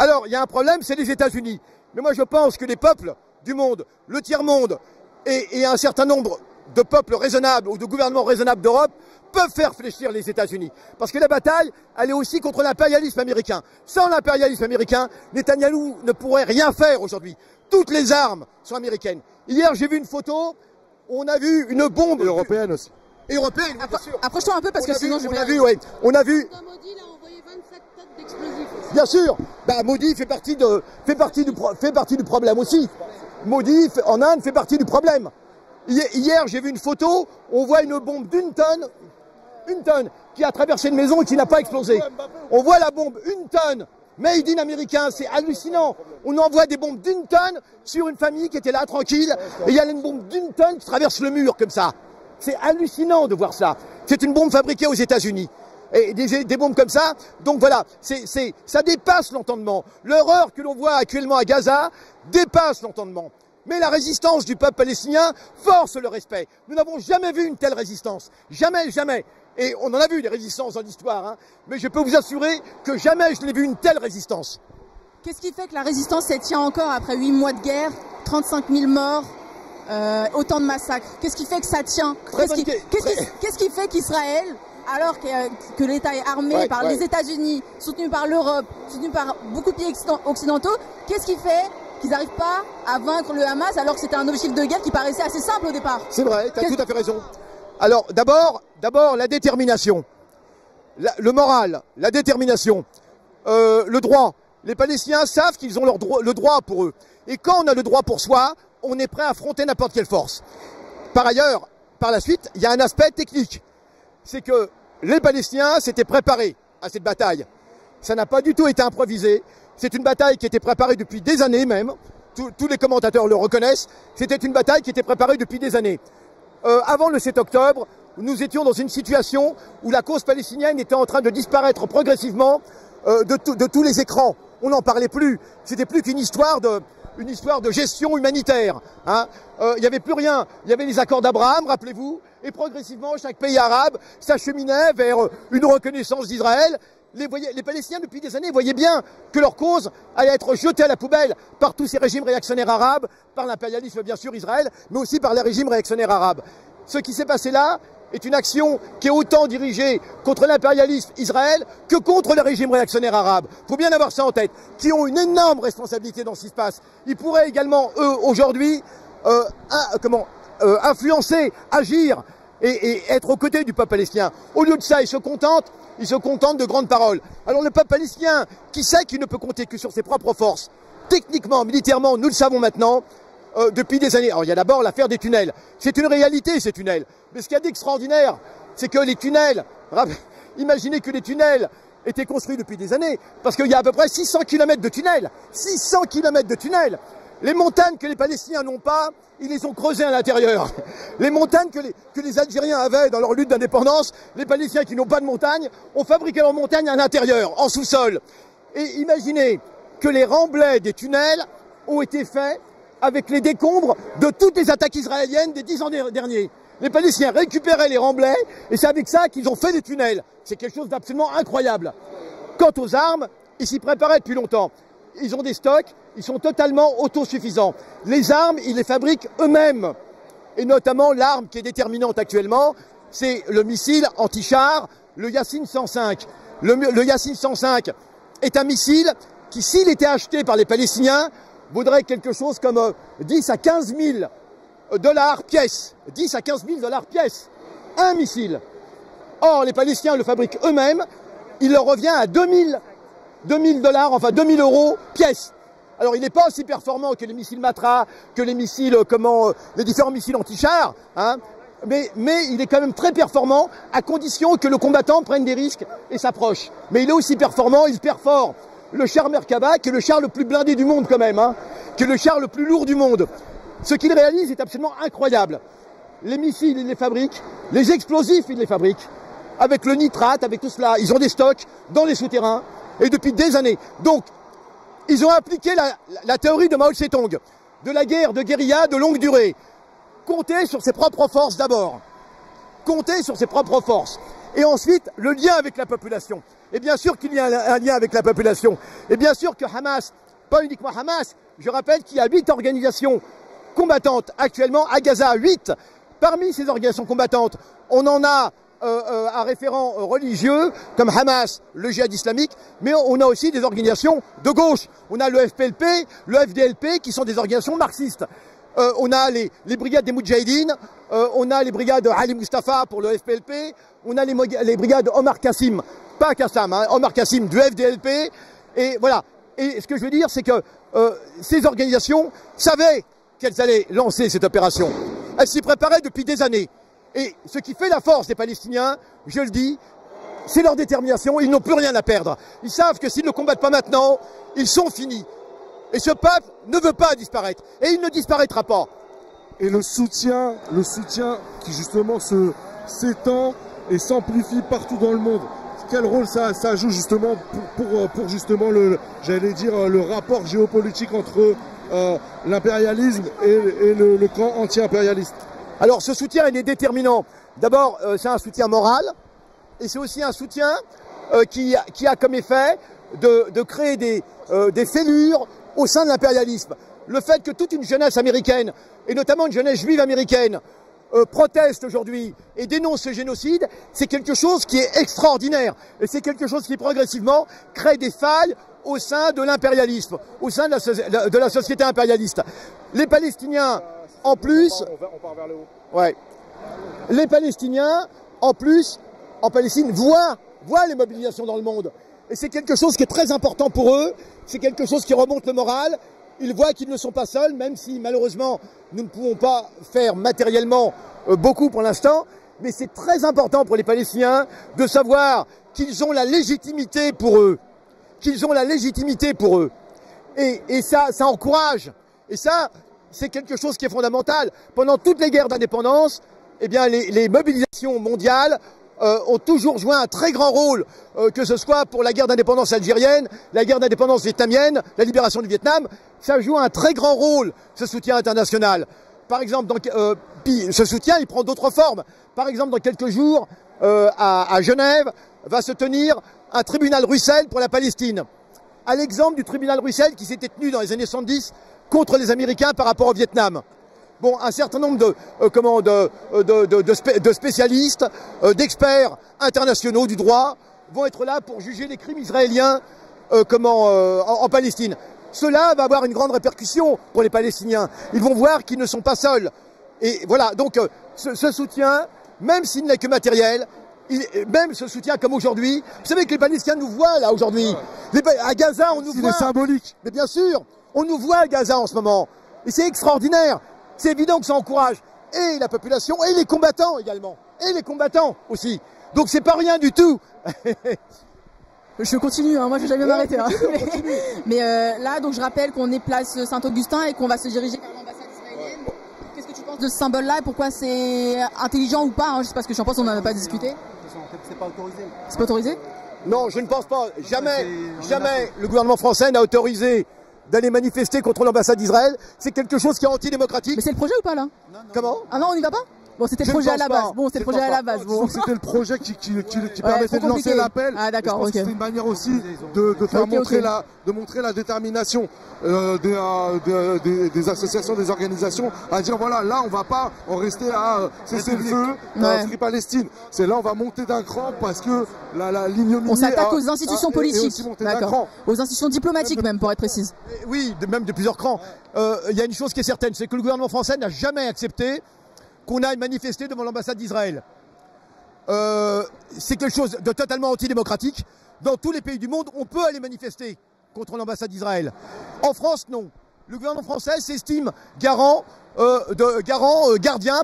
S6: Alors, il y a un problème, c'est les États-Unis. Mais moi, je pense que les peuples du monde, le tiers-monde, et un certain nombre de peuples raisonnables ou de gouvernements raisonnables d'Europe peuvent faire fléchir les États-Unis. Parce que la bataille, elle est aussi contre l'impérialisme américain. Sans l'impérialisme américain, Netanyahou ne pourrait rien faire aujourd'hui. Toutes les armes sont américaines. Hier, j'ai vu une photo, on a vu une bombe...
S1: Et européenne aussi.
S6: Et européenne, bien sûr.
S3: Approche-toi un peu parce que sinon je vais...
S6: On a vu...
S7: Modi, il a envoyé 27 tonnes d'explosifs.
S6: Bien sûr, bah, Modi fait partie du problème aussi. Modi, en Inde, fait partie du problème. Hier, j'ai vu une photo, on voit une bombe d'une tonne, qui a traversé une maison et qui n'a pas explosé. On voit la bombe, une tonne, made in américain, c'est hallucinant. On envoie des bombes d'une tonne sur une famille qui était là, tranquille, et il y a une bombe d'une tonne qui traverse le mur, comme ça. C'est hallucinant de voir ça. C'est une bombe fabriquée aux États-Unis. Et des bombes comme ça, donc voilà, ça dépasse l'entendement. L'horreur que l'on voit actuellement à Gaza dépasse l'entendement. Mais la résistance du peuple palestinien force le respect. Nous n'avons jamais vu une telle résistance. Jamais, jamais. Et on en a vu des résistances dans l'histoire, hein. Mais je peux vous assurer que jamais je n'ai vu une telle résistance.
S3: Qu'est-ce qui fait que la résistance elle tient encore après 8 mois de guerre, 35 000 morts, autant de massacres? Qu'est-ce qui fait que ça tient? Qu'est-ce qui fait qu'Israël, alors que l'État est armé par les États-Unis, soutenu par l'Europe, soutenu par beaucoup de pays occidentaux, qu'est-ce qui fait qu'ils n'arrivent pas à vaincre le Hamas alors que c'était un objectif de guerre qui paraissait assez simple au départ?
S6: C'est vrai, tu as tout à fait raison. Alors d'abord la détermination, le moral, la détermination, le droit. Les Palestiniens savent qu'ils ont le droit pour eux. Et quand on a le droit pour soi, on est prêt à affronter n'importe quelle force. Par ailleurs, par la suite, il y a un aspect technique. C'est que les Palestiniens s'étaient préparés à cette bataille. Ça n'a pas du tout été improvisé. C'est une bataille qui était préparée depuis des années même. Tous les commentateurs le reconnaissent. C'était une bataille qui était préparée depuis des années. Avant le 7 octobre, nous étions dans une situation où la cause palestinienne était en train de disparaître progressivement de tous les écrans. On n'en parlait plus. C'était plus qu'une histoire de gestion humanitaire. Hein. Il n'y avait plus rien. Il y avait les accords d'Abraham, rappelez-vous, et progressivement, chaque pays arabe s'acheminait vers une reconnaissance d'Israël. Les Palestiniens, depuis des années, voyaient bien que leur cause allait être jetée à la poubelle par tous ces régimes réactionnaires arabes, par l'impérialisme, bien sûr, Israël, mais aussi par les régimes réactionnaires arabes. Ce qui s'est passé là est une action qui est autant dirigée contre l'impérialisme Israël que contre les régimes réactionnaires arabes. Il faut bien avoir ça en tête, qui ont une énorme responsabilité dans ce qui se passe. Ils pourraient également, eux, aujourd'hui, influencer, agir et être aux côtés du peuple palestinien. Au lieu de ça, ils se contentent de grandes paroles. Alors le peuple palestinien, qui sait qu'il ne peut compter que sur ses propres forces, techniquement, militairement, nous le savons maintenant, depuis des années. Alors il y a d'abord l'affaire des tunnels. C'est une réalité, ces tunnels. Mais ce qu'il y a d'extraordinaire, c'est que les tunnels, imaginez que les tunnels étaient construits depuis des années, parce qu'il y a à peu près 600 km de tunnels. 600 km de tunnels. Les montagnes que les Palestiniens n'ont pas, ils les ont creusées à l'intérieur. Les montagnes que les Algériens avaient dans leur lutte d'indépendance, les Palestiniens qui n'ont pas de montagne, ont fabriqué leurs montagnes à l'intérieur, en sous-sol. Et imaginez que les remblais des tunnels ont été faits avec les décombres de toutes les attaques israéliennes des 10 ans derniers. Les Palestiniens récupéraient les remblais et c'est avec ça qu'ils ont fait des tunnels. C'est quelque chose d'absolument incroyable. Quant aux armes, ils s'y préparaient depuis longtemps. Ils ont des stocks, ils sont totalement autosuffisants. Les armes, ils les fabriquent eux-mêmes. Et notamment l'arme qui est déterminante actuellement, c'est le missile anti-char, le Yassin 105. Le Yassin 105 est un missile qui, s'il était acheté par les Palestiniens, vaudrait quelque chose comme 10 à 15 000 dollars pièce. 10 à 15 000 dollars pièce. Un missile. Or, les Palestiniens le fabriquent eux-mêmes. Il leur revient à 2000 dollars, enfin 2000 euros pièce. Alors, il n'est pas aussi performant que les missiles Matra, que les missiles, les différents missiles anti-chars, hein, mais il est quand même très performant à condition que le combattant prenne des risques et s'approche. Mais il est aussi performant, il perfore le char Merkava, qui est le char le plus blindé du monde quand même, hein, qui est le char le plus lourd du monde. Ce qu'il réalise est absolument incroyable. Les missiles, ils les fabriquent, les explosifs, ils les fabriquent, avec le nitrate, avec tout cela. Ils ont des stocks dans les souterrains, et depuis des années. Donc, ils ont appliqué la théorie de Mao Tse-tung, de la guerre de guérilla de longue durée. Compter sur ses propres forces d'abord. Compter sur ses propres forces. Et ensuite, le lien avec la population. Et bien sûr qu'il y a un lien avec la population. Et bien sûr que Hamas, pas uniquement Hamas, je rappelle qu'il y a 8 organisations combattantes actuellement à Gaza. 8. Parmi ces organisations combattantes, on en a un référent religieux comme Hamas, le djihad islamique, mais on a aussi des organisations de gauche. On a le FPLP, le FDLP qui sont des organisations marxistes. On a les brigades des Moudjahidines, on a les brigades de Ali Mustafa pour le FPLP, on a les brigades Omar Kassim, pas Kassam, hein, Omar Kassim du FDLP, et voilà. Et ce que je veux dire, c'est que ces organisations savaient qu'elles allaient lancer cette opération. Elles s'y préparaient depuis des années. Et ce qui fait la force des Palestiniens, je le dis, c'est leur détermination, ils n'ont plus rien à perdre. Ils savent que s'ils ne combattent pas maintenant, ils sont finis. Et ce peuple ne veut pas disparaître. Et il ne disparaîtra pas.
S1: Et le soutien qui justement s'étend et s'amplifie partout dans le monde. Quel rôle ça joue justement pour justement le rapport géopolitique entre l'impérialisme et le camp anti-impérialiste?
S6: Alors ce soutien il est déterminant. D'abord c'est un soutien moral et c'est aussi un soutien qui a comme effet de créer des fêlures au sein de l'impérialisme. Le fait que toute une jeunesse américaine, et notamment une jeunesse juive américaine, proteste aujourd'hui et dénonce ce génocide, c'est quelque chose qui est extraordinaire. Et c'est quelque chose qui progressivement crée des failles au sein de l'impérialisme, au sein de la société impérialiste. Les Palestiniens, en plus...
S1: On part vers le haut.
S6: Ouais. Les Palestiniens, en plus, en Palestine, voient les mobilisations dans le monde. Et c'est quelque chose qui est très important pour eux, c'est quelque chose qui remonte le moral. Ils voient qu'ils ne sont pas seuls, même si malheureusement nous ne pouvons pas faire matériellement beaucoup pour l'instant. Mais c'est très important pour les Palestiniens de savoir qu'ils ont la légitimité pour eux. Qu'ils ont la légitimité pour eux. Et ça encourage. Et ça, c'est quelque chose qui est fondamental. Pendant toutes les guerres d'indépendance, eh bien, les mobilisations mondiales ont toujours joué un très grand rôle, que ce soit pour la guerre d'indépendance algérienne, la guerre d'indépendance vietnamienne, la libération du Vietnam, ça joue un très grand rôle, ce soutien international. Par exemple, puis ce soutien, il prend d'autres formes. Par exemple, dans quelques jours, à Genève, va se tenir un tribunal Russell pour la Palestine. À l'exemple du tribunal Russell qui s'était tenu dans les années 70 contre les Américains par rapport au Vietnam. Bon, un certain nombre de spécialistes, d'experts internationaux du droit vont être là pour juger les crimes israéliens en Palestine. Cela va avoir une grande répercussion pour les Palestiniens. Ils vont voir qu'ils ne sont pas seuls. Et voilà, donc ce soutien, même s'il n'est que matériel, même ce soutien comme aujourd'hui, vous savez que les Palestiniens nous voient là aujourd'hui. À Gaza, on nous voit.
S1: C'est symbolique.
S6: Mais bien sûr, on nous voit à Gaza en ce moment. Et c'est extraordinaire. C'est évident que ça encourage et la population et les combattants également. Et les combattants aussi. Donc c'est pas rien du tout.
S3: Je continue, hein, moi je vais jamais m'arrêter. Hein. Mais là, donc je rappelle qu'on est place Saint-Augustin et qu'on va se diriger vers l'ambassade israélienne. Qu'est-ce que tu penses de ce symbole-là et pourquoi c'est intelligent ou pas, hein? Je sais pas ce que j'en pense, on n'en a pas discuté.
S5: C'est pas autorisé.
S3: C'est pas autorisé?
S6: Non, je ne pense pas. Jamais le gouvernement français n'a autorisé d'aller manifester contre l'ambassade d'Israël. C'est quelque chose qui est antidémocratique.
S3: Mais c'est le projet ou pas là?
S6: Non. Comment?
S3: Ah non, on y va pas? Bon, c'était le projet à la base. Bon, c'était le projet à la base. Bon.
S1: C'était le projet qui permettait de lancer l'appel.
S3: Ah d'accord, ok.
S1: C'était une manière aussi de faire montrer la détermination des associations, des organisations à dire voilà, là on va pas en rester à cesser le feu, Free Palestine. C'est là on va monter d'un cran parce que la l'ignominie.
S3: On s'attaque aux institutions politiques.
S6: D'accord.
S3: Aux institutions diplomatiques même, pour être précise.
S6: Oui, même de plusieurs crans. Il y a une chose qui est certaine, c'est que le gouvernement français n'a jamais accepté qu'on aille manifester devant l'ambassade d'Israël. C'est quelque chose de totalement antidémocratique. Dans tous les pays du monde, on peut aller manifester contre l'ambassade d'Israël. En France, non. Le gouvernement français s'estime gardien,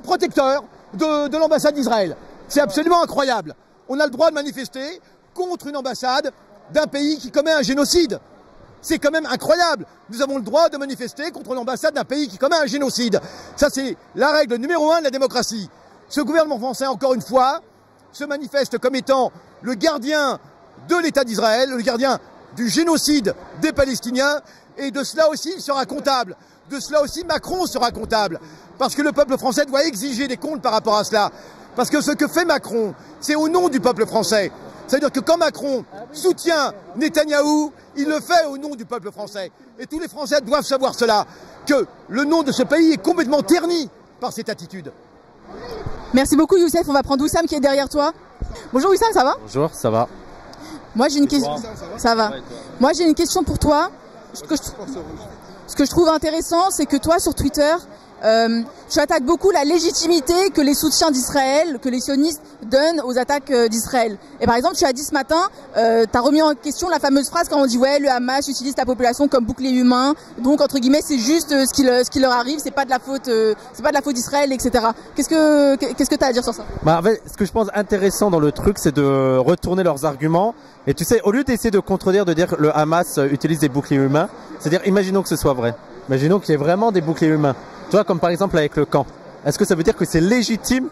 S6: protecteur de l'ambassade d'Israël. C'est absolument incroyable. On a le droit de manifester contre une ambassade d'un pays qui commet un génocide. C'est quand même incroyable. Nous avons le droit de manifester contre l'ambassade d'un pays qui commet un génocide. Ça, c'est la règle numéro 1 de la démocratie. Ce gouvernement français, encore une fois, se manifeste comme étant le gardien de l'État d'Israël, le gardien du génocide des Palestiniens. Et de cela aussi, il sera comptable. De cela aussi, Macron sera comptable. Parce que le peuple français doit exiger des comptes par rapport à cela. Parce que ce que fait Macron, c'est au nom du peuple français. C'est-à-dire que quand Macron soutient Netanyahou, il le fait au nom du peuple français. Et tous les Français doivent savoir cela, que le nom de ce pays est complètement terni par cette attitude.
S3: Merci beaucoup Youssef, on va prendre Oussam qui est derrière toi. Bonjour Oussam, ça va?
S8: Bonjour, ça va.
S3: Moi j'ai une question. Ça va. Moi j'ai une question pour toi. Ce que je trouve intéressant, c'est que toi sur Twitter, tu attaques beaucoup la légitimité que les soutiens d'Israël, que les sionistes donnent aux attaques d'Israël. Et par exemple, tu as dit ce matin, tu as remis en question la fameuse phrase quand on dit ouais, le Hamas utilise la population comme bouclier humain, donc entre guillemets c'est juste ce qui leur arrive, c'est pas de la faute, d'Israël, etc. Qu'est-ce que tu as à dire sur ça?
S8: En fait, ce que je pense intéressant dans le truc, c'est de retourner leurs arguments. Et tu sais, au lieu d'essayer de contredire, de dire que le Hamas utilise des boucliers humains, c'est-à-dire imaginons que ce soit vrai. Imaginons qu'il y ait vraiment des boucliers humains. Tu vois, comme par exemple avec le camp. Est-ce que ça veut dire que c'est légitime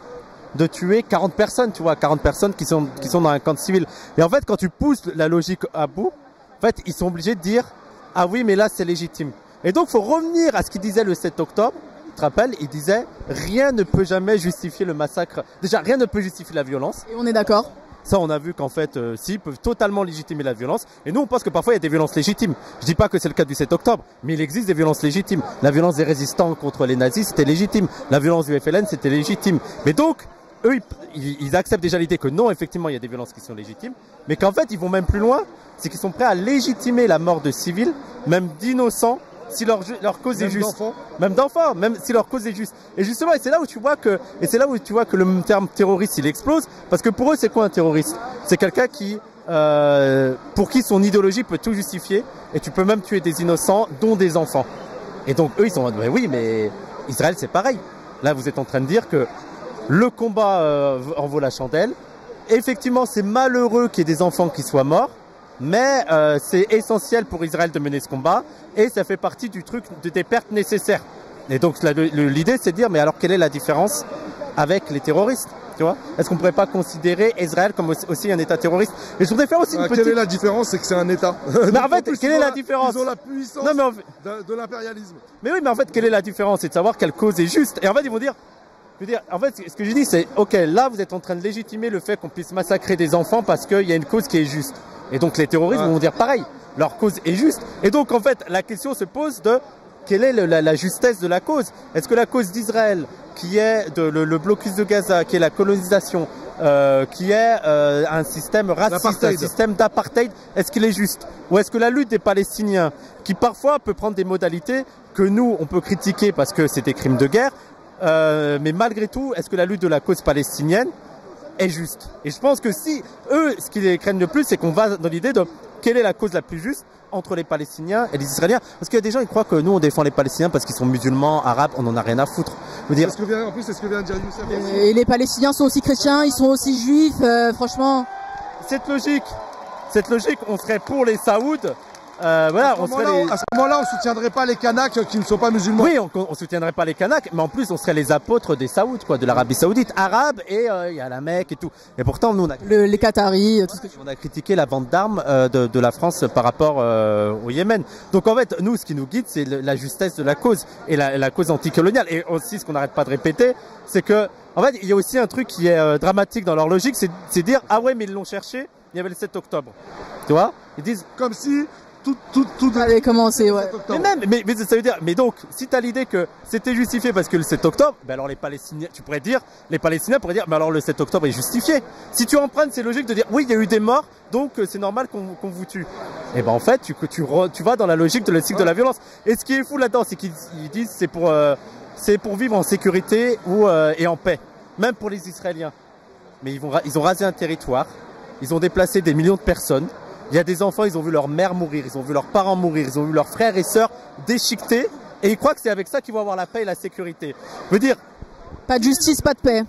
S8: de tuer 40 personnes, tu vois, 40 personnes qui sont dans un camp civil? Et en fait, quand tu pousses la logique à bout, en fait, ils sont obligés de dire « Ah oui, mais là, c'est légitime ». Et donc, il faut revenir à ce qu'il disait le 7 octobre. Tu te rappelles, il disait « Rien ne peut jamais justifier le massacre. Déjà, rien ne peut justifier la violence. »
S3: Et on est d'accord.
S8: Ça, on a vu qu'en fait, si, ils peuvent totalement légitimer la violence. Et nous, on pense que parfois, il y a des violences légitimes. Je dis pas que c'est le cas du 7 octobre, mais il existe des violences légitimes. La violence des résistants contre les nazis, c'était légitime. La violence du FLN, c'était légitime. Mais donc, eux, ils acceptent déjà l'idée que non, effectivement, il y a des violences qui sont légitimes, mais qu'en fait, ils vont même plus loin. C'est qu'ils sont prêts à légitimer la mort de civils, même d'innocents, si leur cause est juste. Même d'enfants, même si leur cause est juste. Et justement, c'est là où tu vois que le terme terroriste, il explose, parce que pour eux, c'est quoi un terroriste? C'est quelqu'un pour qui son idéologie peut tout justifier, et tu peux même tuer des innocents, dont des enfants. Et donc, eux, ils sont en mode, oui, mais Israël, c'est pareil. Là, vous êtes en train de dire que le combat en vaut la chandelle. Effectivement, c'est malheureux qu'il y ait des enfants qui soient morts, mais c'est essentiel pour Israël de mener ce combat, et ça fait partie du truc des pertes nécessaires. Et donc l'idée, c'est de dire, mais alors quelle est la différence avec les terroristes, tu vois? Est-ce qu'on ne pourrait pas considérer Israël comme aussi un État terroriste? Et je voudrais faire aussi une petite...
S1: Quelle est la différence? C'est que c'est un État.
S8: Mais en fait, quelle est la différence?
S1: Ils ont la puissance de l'impérialisme.
S8: Mais oui, mais en fait, quelle est la différence? C'est de savoir quelle cause est juste. Et en fait, ils vont dire... En fait, ce que je dis, c'est, ok, là, vous êtes en train de légitimer le fait qu'on puisse massacrer des enfants parce qu'il y a une cause qui est juste. Et donc, les terroristes vont dire pareil, leur cause est juste. Et donc, en fait, la question se pose de quelle est la justesse de la cause? Est-ce que la cause d'Israël, qui est le blocus de Gaza, qui est la colonisation, qui est un système raciste, un système d'apartheid, est-ce qu'il est juste? Ou est-ce que la lutte des Palestiniens, qui parfois peut prendre des modalités que nous, on peut critiquer parce que c'est des crimes de guerre, mais malgré tout, est-ce que la lutte de la cause palestinienne est juste? Et je pense que si eux, ce qu'ils craignent le plus, c'est qu'on va dans l'idée de quelle est la cause la plus juste entre les Palestiniens et les Israéliens. Parce qu'il y a des gens qui croient que nous, on défend les Palestiniens parce qu'ils sont musulmans, arabes, on n'en a rien à foutre.
S1: En plus, c'est ce que vient de dire Youssef.
S3: Et les Palestiniens sont aussi chrétiens, ils sont aussi juifs, franchement.
S8: Cette logique, on serait pour les Saouds. Voilà,
S1: à ce moment-là, on soutiendrait pas les Kanaks qui ne sont pas musulmans.
S8: Oui, on soutiendrait pas les Kanaks, mais en plus, on serait les apôtres des Saouds, quoi, de l'Arabie Saoudite, arabe, et il y a la Mecque et tout. Et pourtant, nous,
S3: les Qataris, tout ce que
S8: on a critiqué la vente d'armes de la France par rapport au Yémen. Donc en fait, nous, ce qui nous guide, c'est la justesse de la cause et la cause anticoloniale. Et aussi, ce qu'on n'arrête pas de répéter, c'est que, en fait, il y a aussi un truc qui est dramatique dans leur logique, c'est dire, ah ouais, mais ils l'ont cherché, il y avait le 7 octobre. Tu vois? Ils disent,
S1: comme si tout
S3: avait commencé, ouais.
S8: Mais ça veut dire, mais donc, si tu as l'idée que c'était justifié parce que le 7 octobre, ben alors les Palestiniens, les Palestiniens pourraient dire, mais alors le 7 octobre est justifié. Si tu empruntes ces logiques de dire, oui, il y a eu des morts, donc c'est normal qu'on vous tue. Et ben en fait, tu vas dans la logique de le cycle de la violence. Et ce qui est fou là-dedans, c'est qu'ils disent, c'est pour vivre en sécurité et en paix. Même pour les Israéliens. Mais ils ont rasé un territoire, ils ont déplacé des millions de personnes. Il y a des enfants, ils ont vu leur mère mourir, ils ont vu leurs parents mourir, ils ont vu leurs frères et sœurs déchiquetés, et ils croient que c'est avec ça qu'ils vont avoir la paix et la sécurité. Je veux dire...
S3: Pas de justice, pas de paix.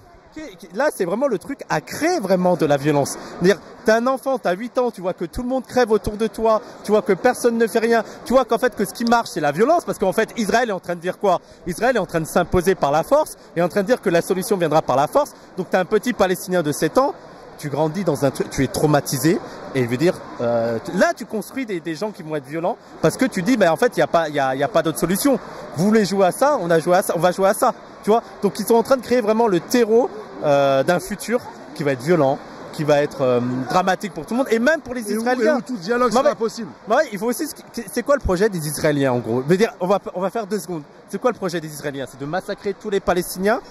S8: Là, c'est vraiment le truc à créer vraiment de la violence. C'est-à-dire, t'as un enfant, t'as 8 ans, tu vois que tout le monde crève autour de toi, tu vois que personne ne fait rien, tu vois qu'en fait, que ce qui marche, c'est la violence, parce qu'en fait, Israël est en train de dire quoi? Israël est en train de s'imposer par la force, et en train de dire que la solution viendra par la force. Donc, t'as un petit Palestinien de 7 ans, tu grandis dans un truc, tu es traumatisé, et je veux dire, là tu construis des gens qui vont être violents, parce que tu dis, ben en fait, il y a pas d'autre solution. Vous voulez jouer à ça, on va jouer à ça, tu vois. Donc ils sont en train de créer vraiment le terreau d'un futur qui va être violent, qui va être dramatique pour tout le monde, et même pour les Israéliens.
S1: Et où tout dialogue sera possible.
S8: Ouais, il faut aussi, c'est quoi le projet des Israéliens en gros? Je veux dire, on va faire 2 secondes. C'est quoi le projet des Israéliens? C'est de massacrer tous les Palestiniens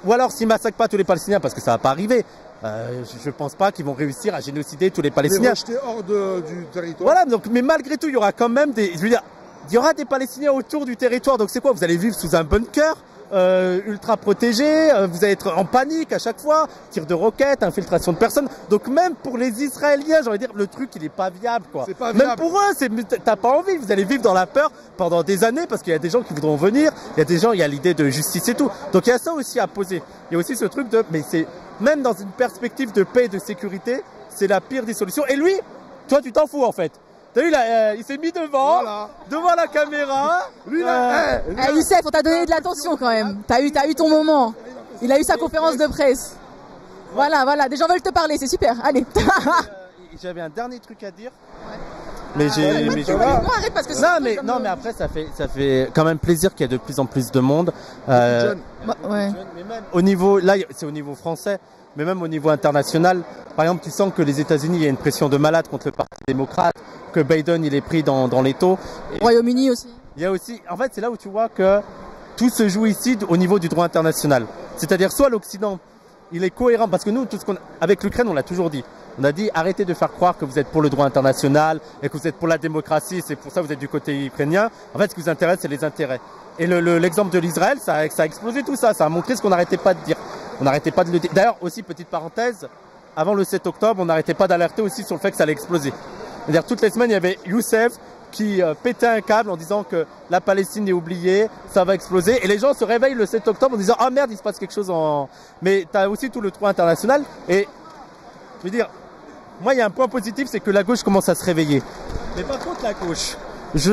S8: ou alors s'ils massacrent pas tous les Palestiniens, parce que ça va pas arriver, je pense pas qu'ils vont réussir à génocider tous les Palestiniens.
S1: Les rejeter hors du territoire.
S8: Voilà, donc, mais malgré tout, il y aura quand même je veux dire, il y aura des Palestiniens autour du territoire. Donc c'est quoi? Vous allez vivre sous un bunker ultra protégé, vous allez être en panique à chaque fois, tir de roquettes, infiltration de personnes. Donc même pour les Israéliens, j'ai envie de dire, le truc il est pas viable quoi.
S1: Pas viable.
S8: Même pour eux, t'as pas envie. Vous allez vivre dans la peur pendant des années parce qu'il y a des gens qui voudront venir. Il y a des gens, il y a l'idée de justice et tout. Donc il y a ça aussi à poser. Il y a aussi ce truc mais c'est même dans une perspective de paix et de sécurité, c'est la pire des solutions. Et lui, toi tu t'en fous en fait. T'as vu, il s'est mis devant la caméra.
S1: Lui,
S3: Youssef, on t'a donné de l'attention quand même. T'as eu ton moment. Il a eu sa conférence de presse. Voilà, des gens veulent te parler, c'est super. Allez.
S8: J'avais un dernier truc à dire.
S3: Mais arrête parce que
S8: non, mais après ça fait quand même plaisir qu'il y ait de plus en plus de monde.
S3: Ouais.
S8: Mais même au niveau, là c'est au niveau français, mais même au niveau international. Par exemple, tu sens que les États-Unis, il y a une pression de malade contre le Parti démocrate, que Biden il est pris dans l'étau.
S3: Royaume-Uni aussi.
S8: Il y a aussi, en fait, c'est là où tu vois que tout se joue ici au niveau du droit international. C'est-à-dire soit l'Occident, il est cohérent, parce que nous, avec l'Ukraine, on l'a toujours dit. On a dit arrêtez de faire croire que vous êtes pour le droit international et que vous êtes pour la démocratie, c'est pour ça que vous êtes du côté ukrainien. En fait, ce qui vous intéresse, c'est les intérêts. Et l'exemple de l'Israël, ça a explosé tout ça. Ça a montré ce qu'on n'arrêtait pas de dire. On n'arrêtait pas de le dire. D'ailleurs, aussi, petite parenthèse, avant le 7 octobre, on n'arrêtait pas d'alerter aussi sur le fait que ça allait exploser. C'est-à-dire, toutes les semaines, il y avait Youssef qui pétait un câble en disant que la Palestine est oubliée, ça va exploser. Et les gens se réveillent le 7 octobre en disant « Ah merde, il se passe quelque chose en… » Mais tu as aussi tout le droit international. Et je veux dire, moi, il y a un point positif, c'est que la gauche commence à se réveiller. Mais par contre, la gauche,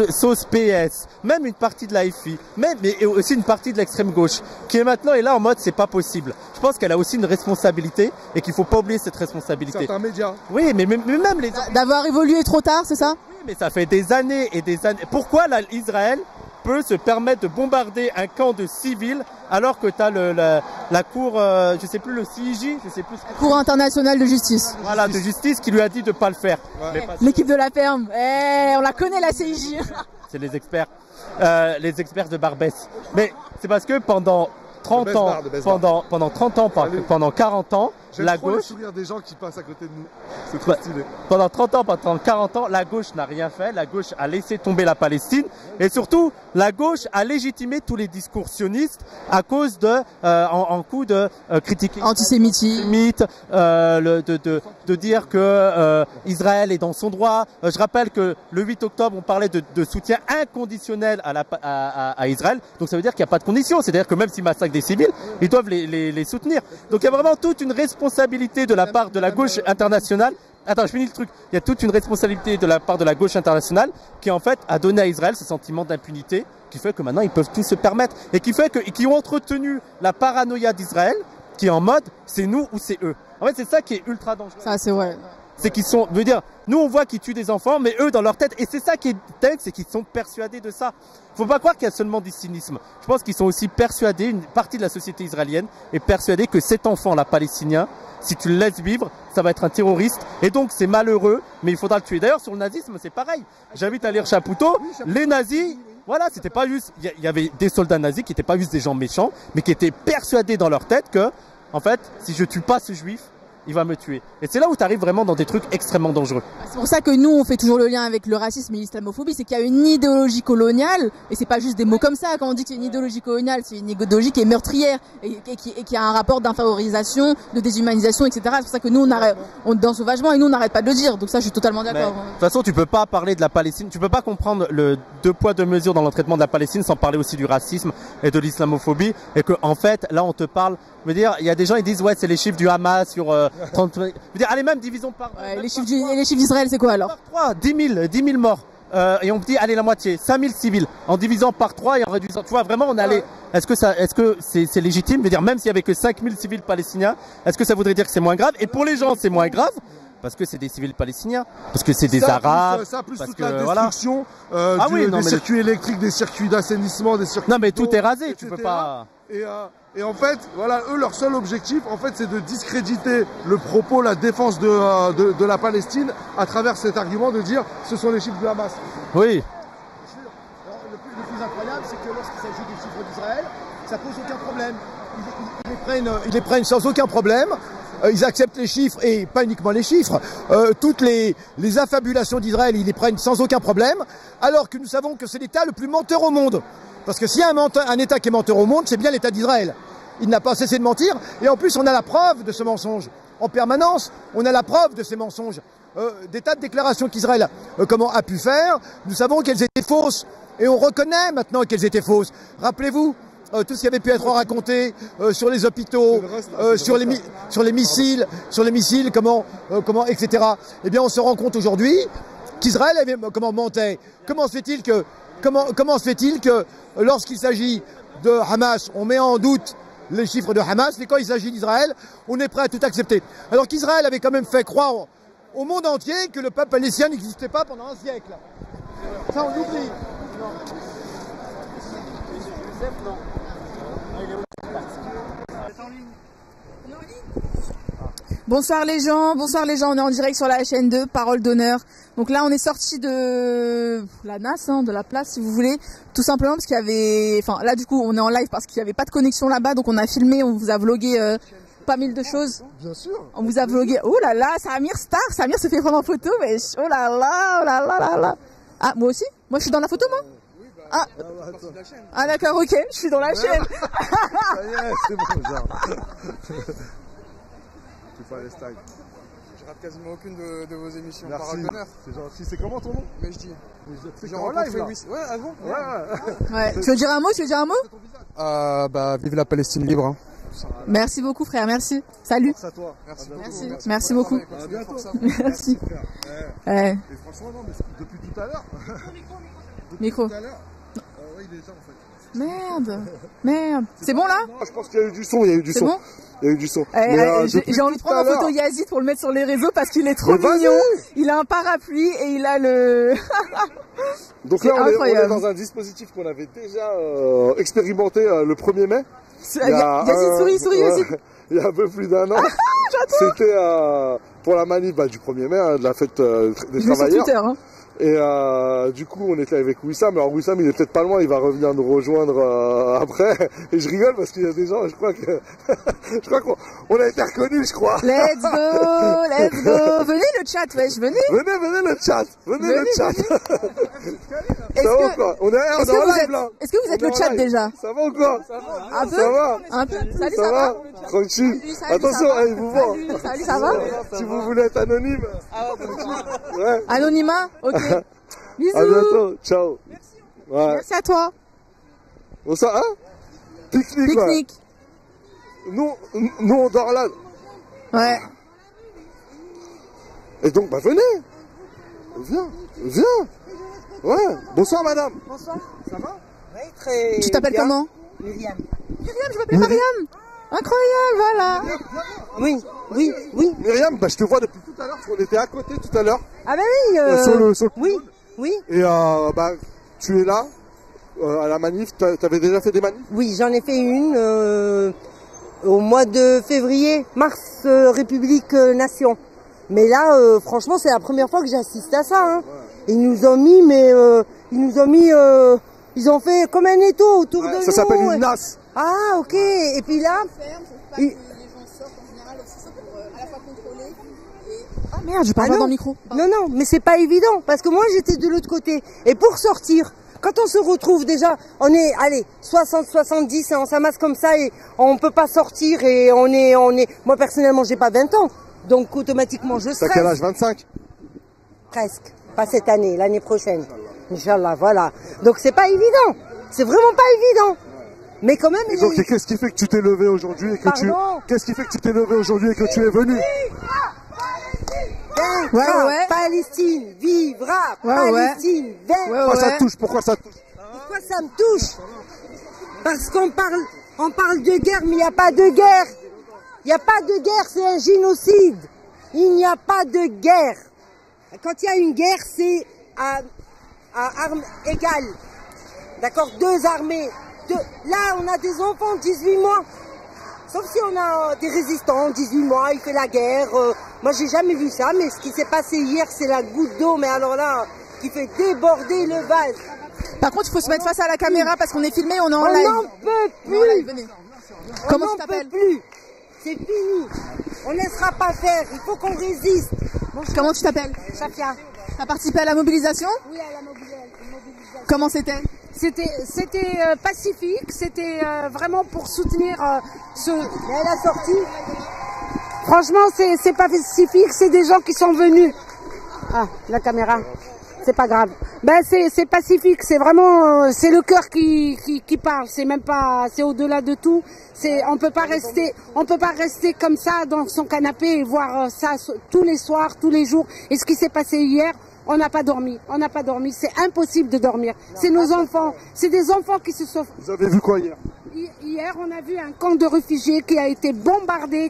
S8: sauce PS, même une partie de la FI, mais aussi une partie de l'extrême gauche, qui est maintenant là en mode c'est pas possible. Je pense qu'elle a aussi une responsabilité et qu'il faut pas oublier cette responsabilité.
S1: Certains médias.
S8: Oui, mais même les…
S3: D'avoir évolué trop tard, c'est ça?
S8: Oui, mais ça fait des années et des années. Pourquoi Israël peut se permettre de bombarder un camp de civils alors que tu as la cour, je sais plus, le CIJ, je sais plus.
S3: La Cour internationale de justice.
S8: Voilà, de justice qui lui a dit de pas le faire.
S3: Ouais. L'équipe de la ferme, on la connaît la CIJ.
S8: C'est les experts de Barbès. Mais c'est parce que pendant 30 ans, pendant 30 ans, pendant 40 ans, la gauche.
S1: Les sourires des gens qui passent à côté de nous. C'est trop stylé.
S8: Pendant 30 ans, pendant 40 ans, la gauche n'a rien fait. La gauche a laissé tomber la Palestine. Et surtout, la gauche a légitimé tous les discours sionistes à cause en coup de critiquer.
S3: Antisémitisme.
S8: De dire que Israël est dans son droit. Je rappelle que le 8 octobre, on parlait de soutien inconditionnel à Israël. Donc ça veut dire qu'il n'y a pas de condition. C'est-à-dire que même s'ils massacrent des civils, ils doivent les soutenir. Donc il y a vraiment toute une responsabilité de la part de la gauche internationale. Attends, je finis le truc. Il y a toute une responsabilité de la part de la gauche internationale qui en fait a donné à Israël ce sentiment d'impunité qui fait que maintenant ils peuvent tout se permettre et qui ont entretenu la paranoïa d'Israël qui est en mode c'est nous ou c'est eux. En fait, c'est ça qui est ultra dangereux.
S3: Ça, c'est vrai.
S8: C'est qu'ils sont, veut dire, nous on voit qu'ils tuent des enfants, mais eux dans leur tête, et c'est ça qui est dingue, c'est qu'ils sont persuadés de ça. Faut pas croire qu'il y a seulement du cynisme. Je pense qu'ils sont aussi persuadés, une partie de la société israélienne est persuadée que cet enfant, là, palestinien, si tu le laisses vivre, ça va être un terroriste, et donc c'est malheureux, mais il faudra le tuer. D'ailleurs, sur le nazisme, c'est pareil. J'invite à lire Chapoutot, les nazis, voilà, c'était pas juste, il y avait des soldats nazis qui n'étaient pas juste des gens méchants, mais qui étaient persuadés dans leur tête que, en fait, si je tue pas ce juif, il va me tuer. Et c'est là où tu arrives vraiment dans des trucs extrêmement dangereux.
S3: C'est pour ça que nous, on fait toujours le lien avec le racisme et l'islamophobie, c'est qu'il y a une idéologie coloniale, et c'est pas juste des mots comme ça, quand on dit qu'il y a une idéologie coloniale, c'est une idéologie qui est meurtrière, et qui a un rapport d'infériorisation, de déshumanisation, etc. C'est pour ça que nous, on danse sauvagement, et nous, on n'arrête pas de le dire. Donc ça, je suis totalement d'accord.
S8: De toute façon, tu peux pas parler de la Palestine, tu peux pas comprendre le 2 poids 2 mesures dans le traitement de la Palestine sans parler aussi du racisme et de l'islamophobie, et que, en fait, là, on te parle, il y a des gens, ils disent, ouais, c'est les chiffres du Hamas sur 30, allez, même division par…
S3: les chiffres d'Israël, c'est quoi alors?
S8: Par 3, 10 000 morts. Et on dit, allez, la moitié, 5 000 civils, en divisant par 3 et en réduisant. Tu vois, vraiment, on allait… Est-ce que c'est légitime? Je veux dire, même s'il y avait que 5 000 civils palestiniens, est-ce que ça voudrait dire que c'est moins grave? Et pour les gens, c'est moins grave parce que c'est des civils palestiniens, parce que c'est des Arabes.
S1: Plus
S8: parce
S1: toute
S8: que,
S1: la destruction des circuits électriques, des circuits d'assainissement, des circuits…
S8: Non, mais tout est rasé,
S1: etc.
S8: tu peux pas…
S1: Et en fait, voilà, eux, leur seul objectif, en fait, c'est de discréditer le propos, la défense de la Palestine à travers cet argument de dire ce sont les chiffres du Hamas.
S8: Oui.
S6: Le plus incroyable, c'est que lorsqu'il s'agit des chiffres d'Israël, ça pose aucun problème. ils les prennent sans aucun problème. Ils acceptent les chiffres, et pas uniquement les chiffres. Toutes les affabulations d'Israël, ils les prennent sans aucun problème, alors que nous savons que c'est l'État le plus menteur au monde. Parce que s'il y a un État qui est menteur au monde, c'est bien l'État d'Israël. Il n'a pas cessé de mentir, et en plus on a la preuve de ce mensonge. En permanence, on a la preuve de ces mensonges. Des tas de déclarations qu'Israël a pu faire, nous savons qu'elles étaient fausses. Et on reconnaît maintenant qu'elles étaient fausses. Rappelez-vous, tout ce qui avait pu être raconté sur les hôpitaux, sur les missiles, etc. Eh bien, on se rend compte aujourd'hui qu'Israël avait mentait. Comment se fait-il que lorsqu'il s'agit de Hamas, on met en doute les chiffres de Hamas, mais quand il s'agit d'Israël, on est prêt à tout accepter. Alors qu'Israël avait quand même fait croire au monde entier que le peuple palestinien n'existait pas pendant un siècle. Ça, on l'oublie.
S3: Bonsoir les gens, on est en direct sur la chaîne 2, Parole d'honneur. Donc là on est sorti de la NAS, de la place si vous voulez, tout simplement parce qu'il y avait, enfin là du coup on est en live parce qu'il n'y avait pas de connexion là-bas, donc on a filmé, on vous a vlogué pas mille de choses.
S1: Bien sûr.
S3: On vous a vlogué, oh là là, Samir Star, Samir se fait prendre en photo, mais oh là là, oh là là là là. Ah moi aussi, moi je suis dans la photo moi. Ah d'accord, ok, je suis dans la chaîne.
S1: Ça y est, c'est bon genre. Tu fais les styles.
S9: Je rate quasiment aucune de vos émissions.
S1: Merci.
S9: Parole d'honneur.
S1: C'est gentil. C'est comment ton nom?
S9: Mais je dis.
S1: J'ai en live là.
S9: Ouais, ah bon?
S3: Ouais. Tu veux dire un mot?
S9: Bah, vive la Palestine libre. Hein.
S3: Merci beaucoup frère, merci. Salut.
S1: Merci à toi.
S3: Merci beaucoup.
S1: À bientôt.
S3: Merci.
S1: Et franchement, non, mais depuis tout à l'heure.
S3: Micro.
S1: Tout à l'heure. Oui, il est déjà en fait.
S3: Merde. C'est bon là?
S1: Je pense qu'il y a eu du son,
S3: C'est bon?
S1: Il y a eu du son.
S3: J'ai envie de prendre en photo Yazid pour le mettre sur les réseaux parce qu'il est trop mignon. Il a un parapluie et il a le...
S1: Donc là, on est dans un dispositif qu'on avait déjà expérimenté le 1er mai.
S3: Yazid, souris, Yazid.
S1: Il y a un peu plus d'un an. C'était pour la manif du 1er mai, de la fête des travailleurs.
S3: Twitter, hein.
S1: Et du coup, on était avec Wissam. Alors Wissam, il est peut-être pas loin, il va revenir nous rejoindre après. Et je rigole parce qu'il y a des gens, je crois qu'on a été reconnus, je crois.
S3: Let's go. Venez le chat, wesh, venez.
S1: Venez le chat. Ça va ou quoi? On est en live là.
S3: Est-ce que vous êtes le chat déjà?
S1: Ça va ou quoi?
S3: Un peu.
S1: Ça va?
S3: Un peu. Salut,
S1: ça va? Tranquille. Attention, il vous voit.
S3: Salut, ça va?
S1: Si vous voulez être anonyme. Ouais.
S3: Anonymat? Ok. Bisous.
S1: À bientôt. Ciao. Ouais.
S3: Merci à toi.
S1: Bonsoir, hein? Pique-nique. Nous, on dort là.
S3: Ouais.
S1: Et donc, venez. Viens. Ouais. Bonsoir, madame.
S10: Bonsoir.
S1: Ça va?
S10: Oui, très
S3: Tu t'appelles comment?
S10: Myriam.
S3: Myriam, je m'appelle Mariam. Incroyable, voilà.
S10: Oui.
S1: Myriam, je te vois depuis tout à l'heure, parce qu'on était à côté tout à l'heure.
S10: Ah bah oui.
S1: Sur le
S10: Oui.
S1: Et tu es là, à la manif, t'avais déjà fait des manifs?
S10: Oui, j'en ai fait une au mois de février, mars, République Nation. Mais là, franchement, c'est la première fois que j'assiste à ça. Hein. Ouais. Ils nous ont mis, ils ont fait comme un étau autour de nous.
S1: Ça s'appelle une nasse.
S10: Ah, ok. Et puis là...
S3: Les gens sortent en général aussi, c'est pour à la fois contrôler et... Ah merde, je parle pas dans le micro.
S10: Non, mais c'est pas évident, parce que moi j'étais de l'autre côté. Et pour sortir, quand on se retrouve déjà, on est, 60, 70, et on s'amasse comme ça, et on peut pas sortir, et on est... Moi personnellement, j'ai pas 20 ans, donc automatiquement je stresse.
S1: T'as quel âge, 25?
S10: Presque, pas cette année, l'année prochaine. Inch'Allah, voilà. Donc c'est pas évident, c'est vraiment pas évident. Mais quand même...
S1: Et donc, qu'est-ce qui fait que tu t'es levé aujourd'hui et que Qu'est-ce qui fait que tu t'es levé aujourd'hui et que tu es venu?
S10: Palestine vivra. Palestine vivra.
S1: Pourquoi ça te touche? Pourquoi ça
S10: me touche? Parce qu'on parle de guerre, mais il n'y a pas de guerre. Il n'y a pas de guerre, c'est un génocide. Il n'y a pas de guerre. Quand il y a une guerre, c'est à armes égales. D'accord? Deux armées. Là, on a des enfants de 18 mois. Sauf si on a des résistants, 18 mois, il fait la guerre. Moi, j'ai jamais vu ça, mais ce qui s'est passé hier, c'est la goutte d'eau, mais alors là, qui fait déborder le vase.
S3: Par contre, il faut se mettre face à la caméra parce qu'on est filmé, on est en live.
S10: On n'en peut plus.
S3: Venez. Comment tu t'appelles?
S10: Plus. C'est fini. On ne laissera pas faire. Il faut qu'on résiste.
S3: Comment tu t'appelles?
S10: Safia.
S3: T'as participé à la mobilisation?
S10: Oui, à la mobilisation.
S3: Comment c'était?
S10: C'était pacifique. C'était vraiment pour soutenir la sortie. Franchement, c'est pas pacifique. C'est des gens qui sont venus. Ah, la caméra. C'est pas grave. Ben c'est pacifique, c'est vraiment c'est le cœur qui parle, c'est même pas, c'est au-delà de tout. On peut pas rester comme ça dans son canapé et voir ça tous les soirs, tous les jours. Et ce qui s'est passé hier, on n'a pas dormi, c'est impossible de dormir. C'est nos enfants, c'est des enfants qui se sauvent.
S1: Vous avez vu quoi hier?
S10: Hier, on a vu un camp de réfugiés qui a été bombardé,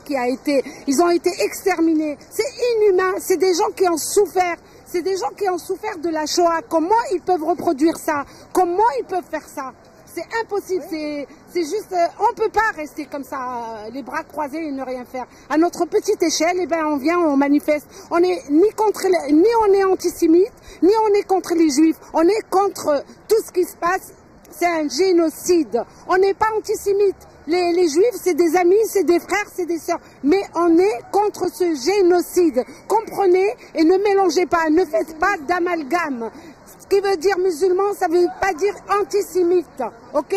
S10: ils ont été exterminés. C'est inhumain, c'est des gens qui ont souffert. C'est des gens qui ont souffert de la Shoah. Comment ils peuvent reproduire ça? Comment ils peuvent faire ça? C'est impossible. C'est juste, on peut pas rester comme ça, les bras croisés et ne rien faire. À notre petite échelle, eh ben, on vient, on manifeste. On est ni on est antisémite, ni on est contre les juifs. On est contre tout ce qui se passe. C'est un génocide. On n'est pas antisémite. Les juifs, c'est des amis, c'est des frères, c'est des sœurs. Mais on est contre ce génocide. Comprenez et ne mélangez pas, ne faites pas d'amalgame. Ce qui veut dire musulman, ça ne veut pas dire antisémite. Ok?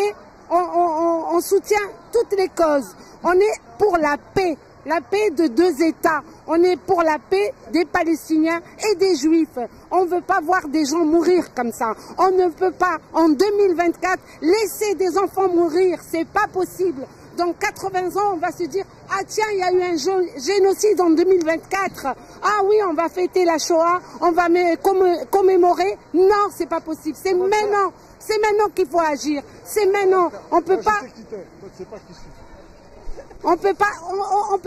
S10: On soutient toutes les causes. On est pour la paix. La paix de deux États. On est pour la paix des Palestiniens et des Juifs. On ne veut pas voir des gens mourir comme ça. On ne peut pas, en 2024, laisser des enfants mourir. C'est pas possible. Dans 80 ans, on va se dire, ah tiens, il y a eu un génocide en 2024. Ah oui, on va fêter la Shoah, on va commémorer. Non, c'est pas possible. C'est maintenant. C'est maintenant qu'il faut agir. C'est maintenant. On peut pas... On peut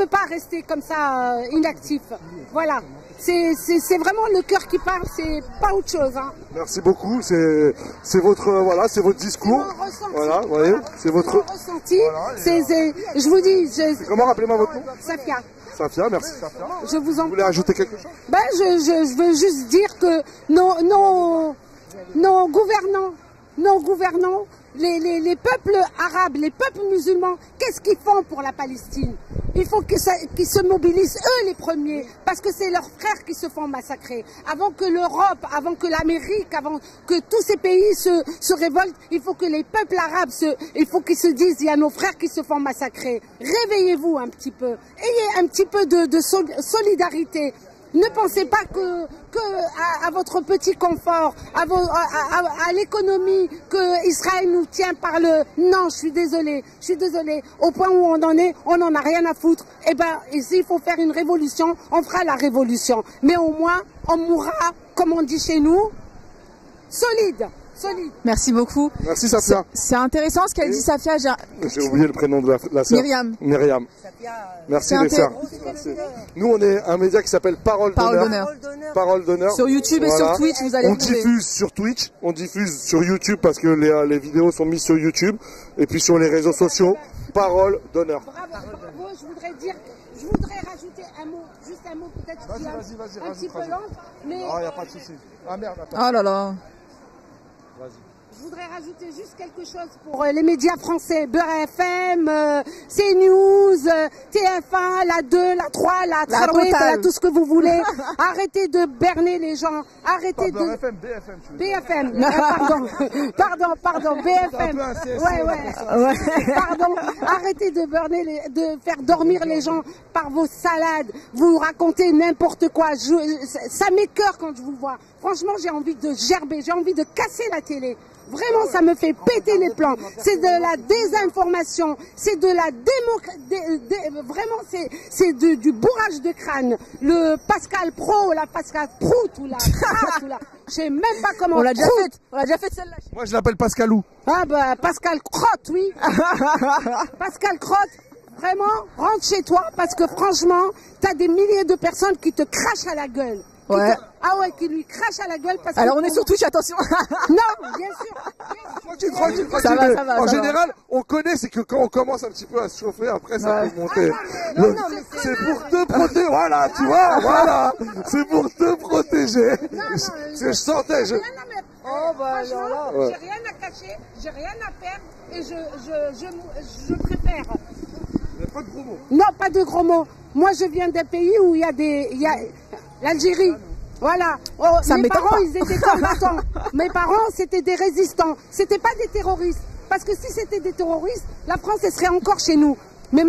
S10: pas rester comme ça inactif. Voilà. C'est vraiment le cœur qui parle, c'est pas autre chose. Hein.
S1: Merci beaucoup. C'est votre discours. Voilà, voyez, c'est votre
S10: ressenti. Voilà, je vous dis.
S1: Comment, rappelez-moi votre nom?
S10: Safia.
S1: Safia, merci Safia.
S10: Je vous en.
S1: Vous voulez ajouter quelque chose?
S10: Ben, je veux juste dire que nos gouvernants, les peuples arabes, les peuples musulmans, qu'est-ce qu'ils font pour la Palestine? Il faut qu'ils se mobilisent, eux les premiers, parce que c'est leurs frères qui se font massacrer. Avant que l'Europe, avant que l'Amérique, avant que tous ces pays se révoltent, il faut que les peuples arabes, il faut qu'ils se disent, il y a nos frères qui se font massacrer. Réveillez-vous un petit peu, ayez un petit peu de solidarité. Ne pensez pas que à votre petit confort, à l'économie, que Israël nous tient par le... Non, je suis désolée. Au point où on en est, on n'en a rien à foutre. Eh ben, s'il faut faire une révolution, on fera la révolution. Mais au moins, on mourra, comme on dit chez nous, solide.
S3: Merci beaucoup.
S1: Merci Safia.
S3: C'est intéressant ce qu'elle dit, Safia.
S1: J'ai oublié le prénom de la sœur.
S3: Myriam.
S1: Merci les sœurs. Nous on est un média qui s'appelle Parole d'honneur. Parole d'honneur.
S3: Sur YouTube et sur Twitch, vous allez
S1: On diffuse sur Twitch, on diffuse sur YouTube parce que les vidéos sont mises sur YouTube et puis sur les réseaux sociaux. Parole d'honneur.
S10: Je voudrais rajouter un mot, juste un mot peut-être qui est un petit peu lent, mais...
S1: Non, il n'y a pas de souci. Ah merde, attends.
S3: Oh là là.
S10: Je voudrais rajouter juste quelque chose pour les médias français, Beurre FM, CNews, TF1, la 2, la 3, la Totale, tout ce que vous voulez. Arrêtez de berner les gens. Arrêtez de... BFM. Pardon, BFM. Ouais. Pardon. Arrêtez de berner, de faire dormir les gens par vos salades. Vous racontez n'importe quoi. Ça m'écoeure quand je vous vois. Franchement, j'ai envie de gerber, j'ai envie de casser la télé. Vraiment, ça me fait péter les plombs. C'est de la désinformation, c'est de la vraiment, c'est du bourrage de crâne. Le Pascal Pro, la Pascal Prout ou la Cratte, ou la... Je sais même pas comment...
S3: On l'a déjà fait celle-là.
S1: Moi, je l'appelle Pascalou.
S10: Ah bah, Pascal Crotte, oui. Pascal Crotte. Vraiment, rentre chez toi parce que franchement, t'as des milliers de personnes qui te crachent à la gueule.
S3: Ouais.
S10: Ah ouais, qui lui crache à la gueule parce que...
S3: Alors on est sur Twitch, attention.
S10: Non, bien sûr.
S1: Tranquille. En général, on connaît, c'est que quand on commence un petit peu à se chauffer, après ça peut monter. C'est pour te protéger, voilà, tu vois, voilà. C'est pour te protéger. Je sentais,
S10: Oh bah alors là, j'ai rien à cacher. lâcher, j'ai rien à perdre et je préfère.
S1: Il n'y a pas de gros mots.
S10: Non, pas de gros mots. Moi, je viens d'un pays où il y a l'Algérie. Voilà. Oh, mes parents, ils étaient combattants. Mes parents, c'était des résistants. C'était pas des terroristes. Parce que si c'était des terroristes, la France, elle serait encore chez nous. Mais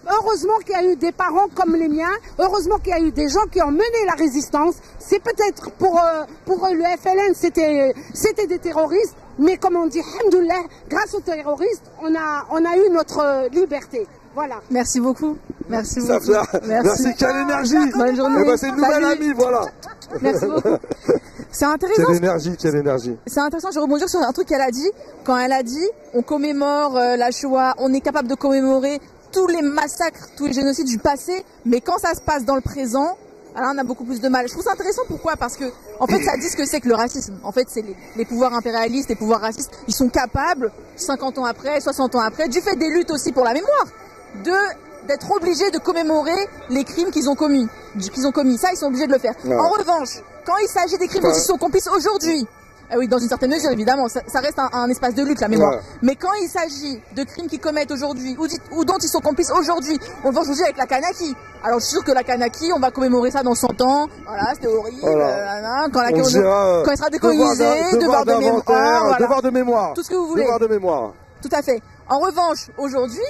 S10: heureusement qu'il y a eu des parents comme les miens, heureusement qu'il y a eu des gens qui ont mené la résistance. C'est peut-être pour eux, le FLN, c'était des terroristes, mais comme on dit, alhamdoulilah, grâce aux terroristes, on a eu notre liberté. Voilà.
S3: Merci beaucoup. Merci beaucoup.
S1: Merci, quelle énergie.
S3: Bonne journée.
S1: Eh ben, c'est une nouvelle amie, voilà.
S3: Merci beaucoup. C'est intéressant.
S1: Quelle énergie.
S3: C'est intéressant, je vais rebondir sur un truc qu'elle a dit. Quand elle a dit, on commémore la Shoah, on est capable de commémorer tous les massacres, tous les génocides du passé, mais quand ça se passe dans le présent, alors on a beaucoup plus de mal. Je trouve ça intéressant, pourquoi? Parce que, en fait, ça dit ce que c'est que le racisme. En fait, c'est les pouvoirs impérialistes, les pouvoirs racistes, ils sont capables, 50 ans après, 60 ans après, du fait des luttes aussi pour la mémoire, d'être obligés de commémorer les crimes qu'ils ont commis. Ça, ils sont obligés de le faire. Ouais. En revanche, quand il s'agit des crimes dont ils sont complices aujourd'hui, oui, dans une certaine mesure, évidemment, ça reste un espace de lutte, la mémoire. Ouais. Mais quand il s'agit de crimes qu'ils commettent aujourd'hui, ou dont ils sont complices aujourd'hui, on le voit aujourd'hui avec la Kanaki. Alors, je suis sûr que la Kanaki, on va commémorer ça dans 100 ans. Voilà, c'était horrible. Voilà. Quand il sera décolonisé, devoir
S1: de mémoire.
S3: Tout ce que vous voulez.
S1: Devoir de mémoire.
S3: Tout à fait. En revanche, aujourd'hui,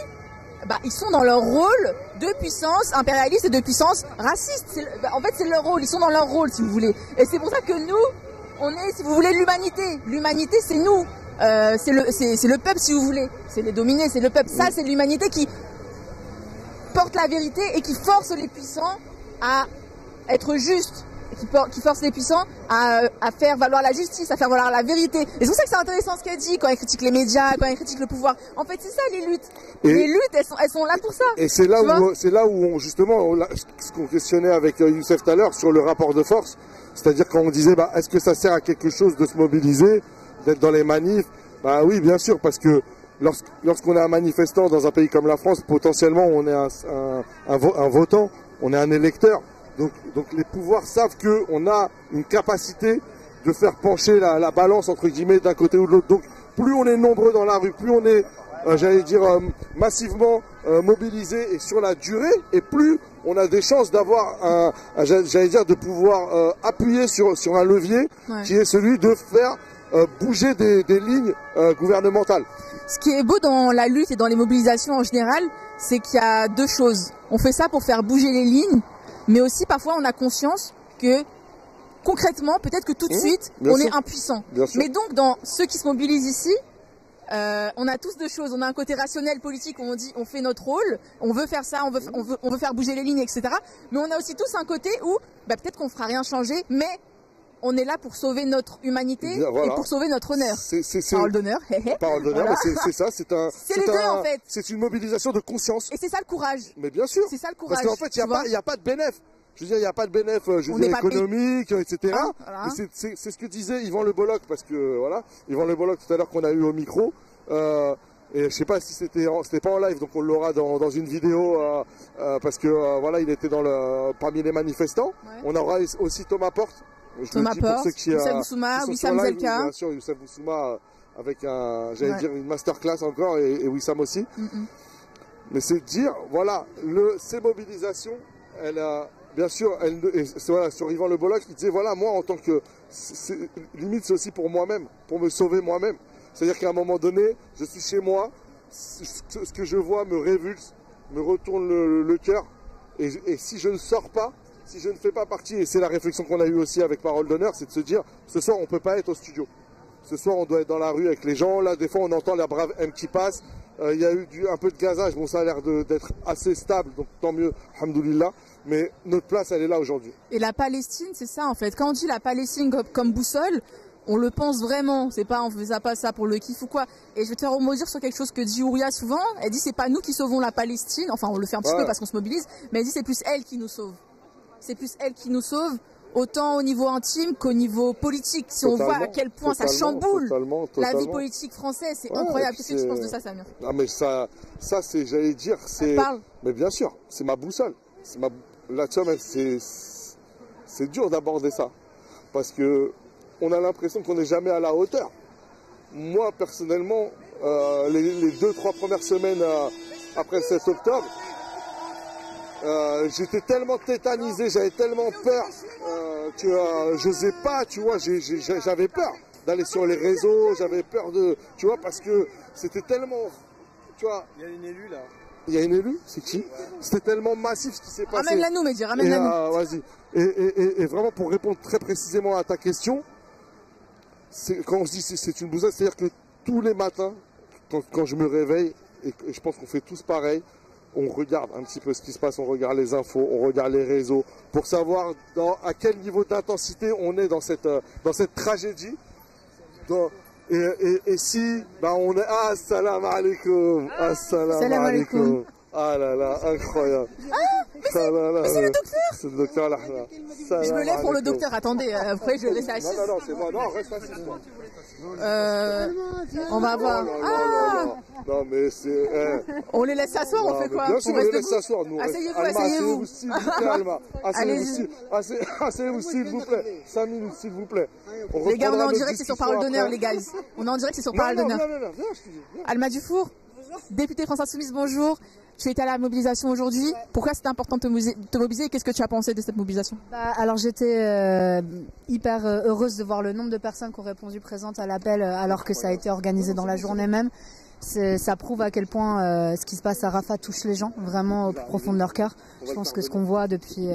S3: ils sont dans leur rôle de puissance impérialiste et de puissance raciste. En fait, c'est leur rôle. Ils sont dans leur rôle, si vous voulez. Et c'est pour ça que nous, on est, si vous voulez, l'humanité. L'humanité, c'est nous. C'est le peuple, si vous voulez. C'est les dominés, c'est le peuple. Ça, c'est l'humanité qui porte la vérité et qui force les puissants à être justes. Qui force les puissants à faire valoir la justice, à faire valoir la vérité. Et c'est pour ça que c'est intéressant ce qu'elle dit quand elle critique les médias, quand elle critique le pouvoir. En fait, c'est ça les luttes. Les luttes, elles sont là pour ça.
S1: Et c'est là où justement, ce qu'on questionnait avec Youssef tout à l'heure sur le rapport de force, c'est-à-dire quand on disait, est-ce que ça sert à quelque chose de se mobiliser, d'être dans les manifs? Oui, bien sûr, parce que lorsqu'on est un manifestant dans un pays comme la France, potentiellement on est un votant, on est un électeur. Donc les pouvoirs savent qu'on a une capacité de faire pencher la balance entre guillemets d'un côté ou de l'autre. Donc plus on est nombreux dans la rue, plus on est, massivement mobilisés et sur la durée, et plus on a des chances d'avoir de pouvoir appuyer sur un levier qui est celui de faire bouger des lignes gouvernementales.
S3: Ce qui est beau dans la lutte et dans les mobilisations en général, c'est qu'il y a deux choses. On fait ça pour faire bouger les lignes. Mais aussi, parfois, on a conscience que, concrètement, peut-être que tout de suite, on est impuissant. Mais donc, dans ceux qui se mobilisent ici, on a tous deux choses. On a un côté rationnel, politique, où on dit, on fait notre rôle, on veut faire ça, on veut faire bouger les lignes, etc. Mais on a aussi tous un côté où, peut-être qu'on ne fera rien changer, mais on est là pour sauver notre humanité et pour sauver notre honneur. Parole d'honneur.
S1: Parole d'honneur, voilà. C'est ça.
S3: C'est les deux, en fait.
S1: C'est une mobilisation de conscience.
S3: Et c'est ça le courage.
S1: Mais bien sûr.
S3: C'est ça le courage.
S1: Parce qu'en fait, il n'y a pas de bénéfice. Je veux dire, il n'y a pas de bénéfice économique, etc. Voilà. C'est ce que disait Yvan Le Bolloc, parce que, voilà, Yvan Le Bolloc tout à l'heure qu'on a eu au micro. Et je sais pas si c'était pas en live, donc on l'aura dans une vidéo, parce que, voilà, il était parmi les manifestants. Ouais. On aura aussi Thomas Porte.
S3: Thomas Porte, Youssef Boussouma, Wissam Zelka.
S1: Bien sûr, Youssef Boussouma avec dire une masterclass encore, et Wissam aussi. Mais c'est de dire, voilà, ces mobilisations, bien sûr, sur Yvan Le Bolloc, il disait, voilà, moi, en tant que, limite, c'est aussi pour moi-même, pour me sauver moi-même. C'est-à-dire qu'à un moment donné, je suis chez moi, ce que je vois me révulse, me retourne le cœur, et si je ne sors pas, si je ne fais pas partie, et c'est la réflexion qu'on a eue aussi avec Parole d'honneur, c'est de se dire, ce soir on ne peut pas être au studio. Ce soir on doit être dans la rue avec les gens, là des fois on entend la brave M qui passe, il y a eu un peu de gazage, bon ça a l'air d'être assez stable, donc tant mieux, alhamdoulilah, mais notre place elle est là aujourd'hui.
S3: Et la Palestine, c'est ça en fait, quand on dit la Palestine comme boussole, on le pense vraiment, c'est pas on faisait pas ça pour le kiff ou quoi. Et je vais te faire rebondir sur quelque chose que dit Ouria souvent, elle dit c'est pas nous qui sauvons la Palestine, enfin on le fait un petit peu parce qu'on se mobilise, mais elle dit c'est plus elle qui nous sauve. C'est plus elle qui nous sauve, autant au niveau intime qu'au niveau politique. Si on voit à quel point ça chamboule la vie politique française, c'est incroyable. Qu'est-ce que tu penses de ça, Samir?
S1: Ah mais ça c'est, j'allais dire, c'est... Mais bien sûr, c'est ma boussole. Là, tu vois, c'est dur d'aborder ça. Parce que on a l'impression qu'on n'est jamais à la hauteur. moi personnellement, les 2-3 premières semaines après le 7 octobre, j'étais tellement tétanisé, j'avais tellement peur que j'osais pas, tu vois, j'avais peur d'aller sur les réseaux, j'avais peur de, tu vois, parce que c'était tellement, tu vois.
S8: Il y a une élue là.
S1: Il y a une élue, c'est qui? C'était tellement massif ce qui s'est passé.
S3: Ramène-la nous, Mehdi, ramène-la nous.
S1: Vas-y. Et vraiment pour répondre très précisément à ta question, quand on se dit c'est une bousade, c'est-à-dire que tous les matins, quand je me réveille, et je pense qu'on fait tous pareil, on regarde un petit peu ce qui se passe, on regarde les infos, on regarde les réseaux, pour savoir à quel niveau d'intensité on est dans cette tragédie. Et si on est assalamu alaikum, assalamu alaikum. Ah là là, incroyable.
S3: Ah, mais c'est le docteur.
S1: C'est le docteur là.
S3: Je me lève pour le docteur, attendez, après je vais rester assis.
S1: Non, c'est moi, non, reste assis toi.
S3: On va voir.
S1: Non mais c'est...
S3: On les laisse s'asseoir, on fait quoi?
S1: Bien sûr, on les laisse s'asseoir.
S3: Asseyez-vous,
S1: asseyez-vous. S'il vous plaît, Alma. Asseyez-vous, s'il vous plaît. 5 minutes, s'il vous plaît.
S3: Les gars, on est en direct, c'est sur parole d'honneur, les gars. On est en direct, c'est sur parole d'honneur. Alma Dufour, députée France Insoumise, bonjour. Tu étais à la mobilisation aujourd'hui. Pourquoi c'était important de te mobiliser et qu'est-ce que tu as pensé de cette mobilisation?
S11: Alors j'étais hyper heureuse de voir le nombre de personnes qui ont répondu présentes à l'appel alors que ça a été organisé dans la journée même. Ça prouve à quel point ce qui se passe à Rafah touche les gens vraiment au plus profond de leur cœur. Je pense que ce qu'on voit depuis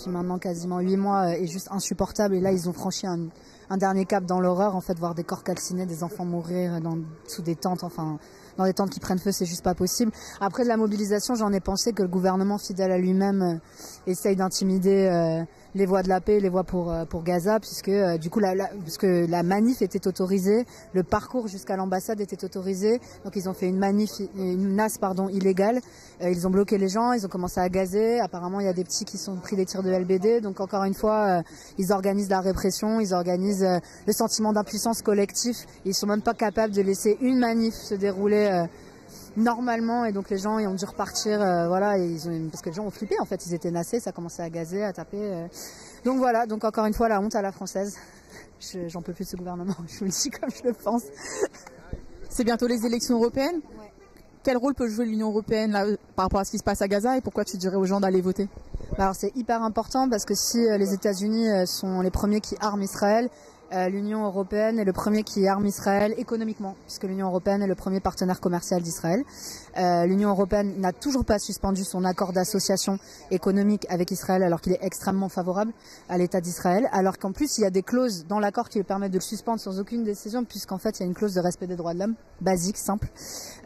S11: maintenant quasiment 8 mois est juste insupportable et là ils ont franchi un dernier cap dans l'horreur, en fait, voir des corps calcinés, des enfants mourir sous des tentes, enfin dans des tentes qui prennent feu, c'est juste pas possible. Après de la mobilisation, j'en ai pensé que le gouvernement fidèle à lui-même essaye d'intimider les voies de la paix, les voies pour Gaza, puisque du coup puisque la manif était autorisée, le parcours jusqu'à l'ambassade était autorisé, donc ils ont fait une nasse illégale, ils ont bloqué les gens, ils ont commencé à gazer, apparemment il y a des petits qui sont pris des tirs de LBD, donc encore une fois ils organisent la répression, ils organisent le sentiment d'impuissance collectif, ils sont même pas capables de laisser une manif se dérouler normalement et donc les gens ont dû repartir parce que les gens ont flippé en fait, ils étaient nassés, ça commençait à gazer, à taper donc voilà, donc encore une fois la honte à la française. J'en peux plus de ce gouvernement, je vous le dis comme je le pense.
S3: C'est bientôt les élections européennes. Ouais. Quel rôle peut jouer l'Union européenne là, par rapport à ce qui se passe à Gaza et pourquoi tu dirais aux gens d'aller voter?
S11: Alors c'est hyper important parce que si les États-Unis sont les premiers qui arment Israël, l'Union européenne est le premier qui arme Israël économiquement, puisque l'Union européenne est le premier partenaire commercial d'Israël. L'Union européenne n'a toujours pas suspendu son accord d'association économique avec Israël, alors qu'il est extrêmement favorable à l'État d'Israël, alors qu'en plus il y a des clauses dans l'accord qui lui permettent de le suspendre sans aucune décision, puisqu'en fait il y a une clause de respect des droits de l'homme, basique, simple.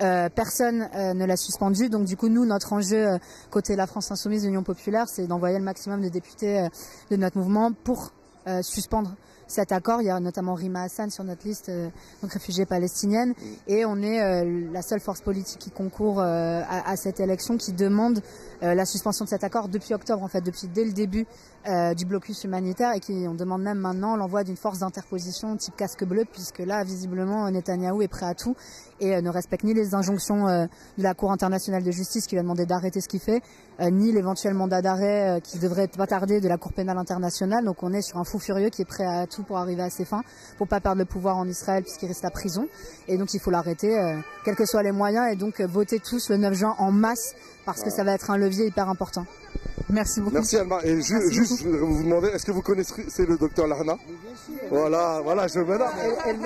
S11: Personne ne l'a suspendu, donc du coup nous, notre enjeu côté la France Insoumise, l'Union Populaire, c'est d'envoyer le maximum de députés de notre mouvement pour suspendre cet accord. Il y a notamment Rima Hassan sur notre liste, donc réfugiée palestinienne, et on est la seule force politique qui concourt à cette élection qui demande la suspension de cet accord depuis octobre, en fait, depuis dès le début du blocus humanitaire, et on demande même maintenant l'envoi d'une force d'interposition type casque bleu, puisque là, visiblement, Netanyahou est prêt à tout et ne respecte ni les injonctions de la Cour internationale de justice qui lui a demandé d'arrêter ce qu'il fait, ni l'éventuel mandat d'arrêt qui devrait pas tarder de la Cour pénale internationale. Donc on est sur un fou furieux qui est prêt à tout pour arriver à ses fins, pour pas perdre le pouvoir en Israël puisqu'il reste à prison, et donc il faut l'arrêter, quels que soient les moyens, et donc voter tous le 9 juin en masse, parce que ça va être un levier hyper important. Merci beaucoup.
S1: Merci Alma. Et juste, je voudrais vous demander, est-ce que vous connaissez le docteur Larna? Voilà, je me donne.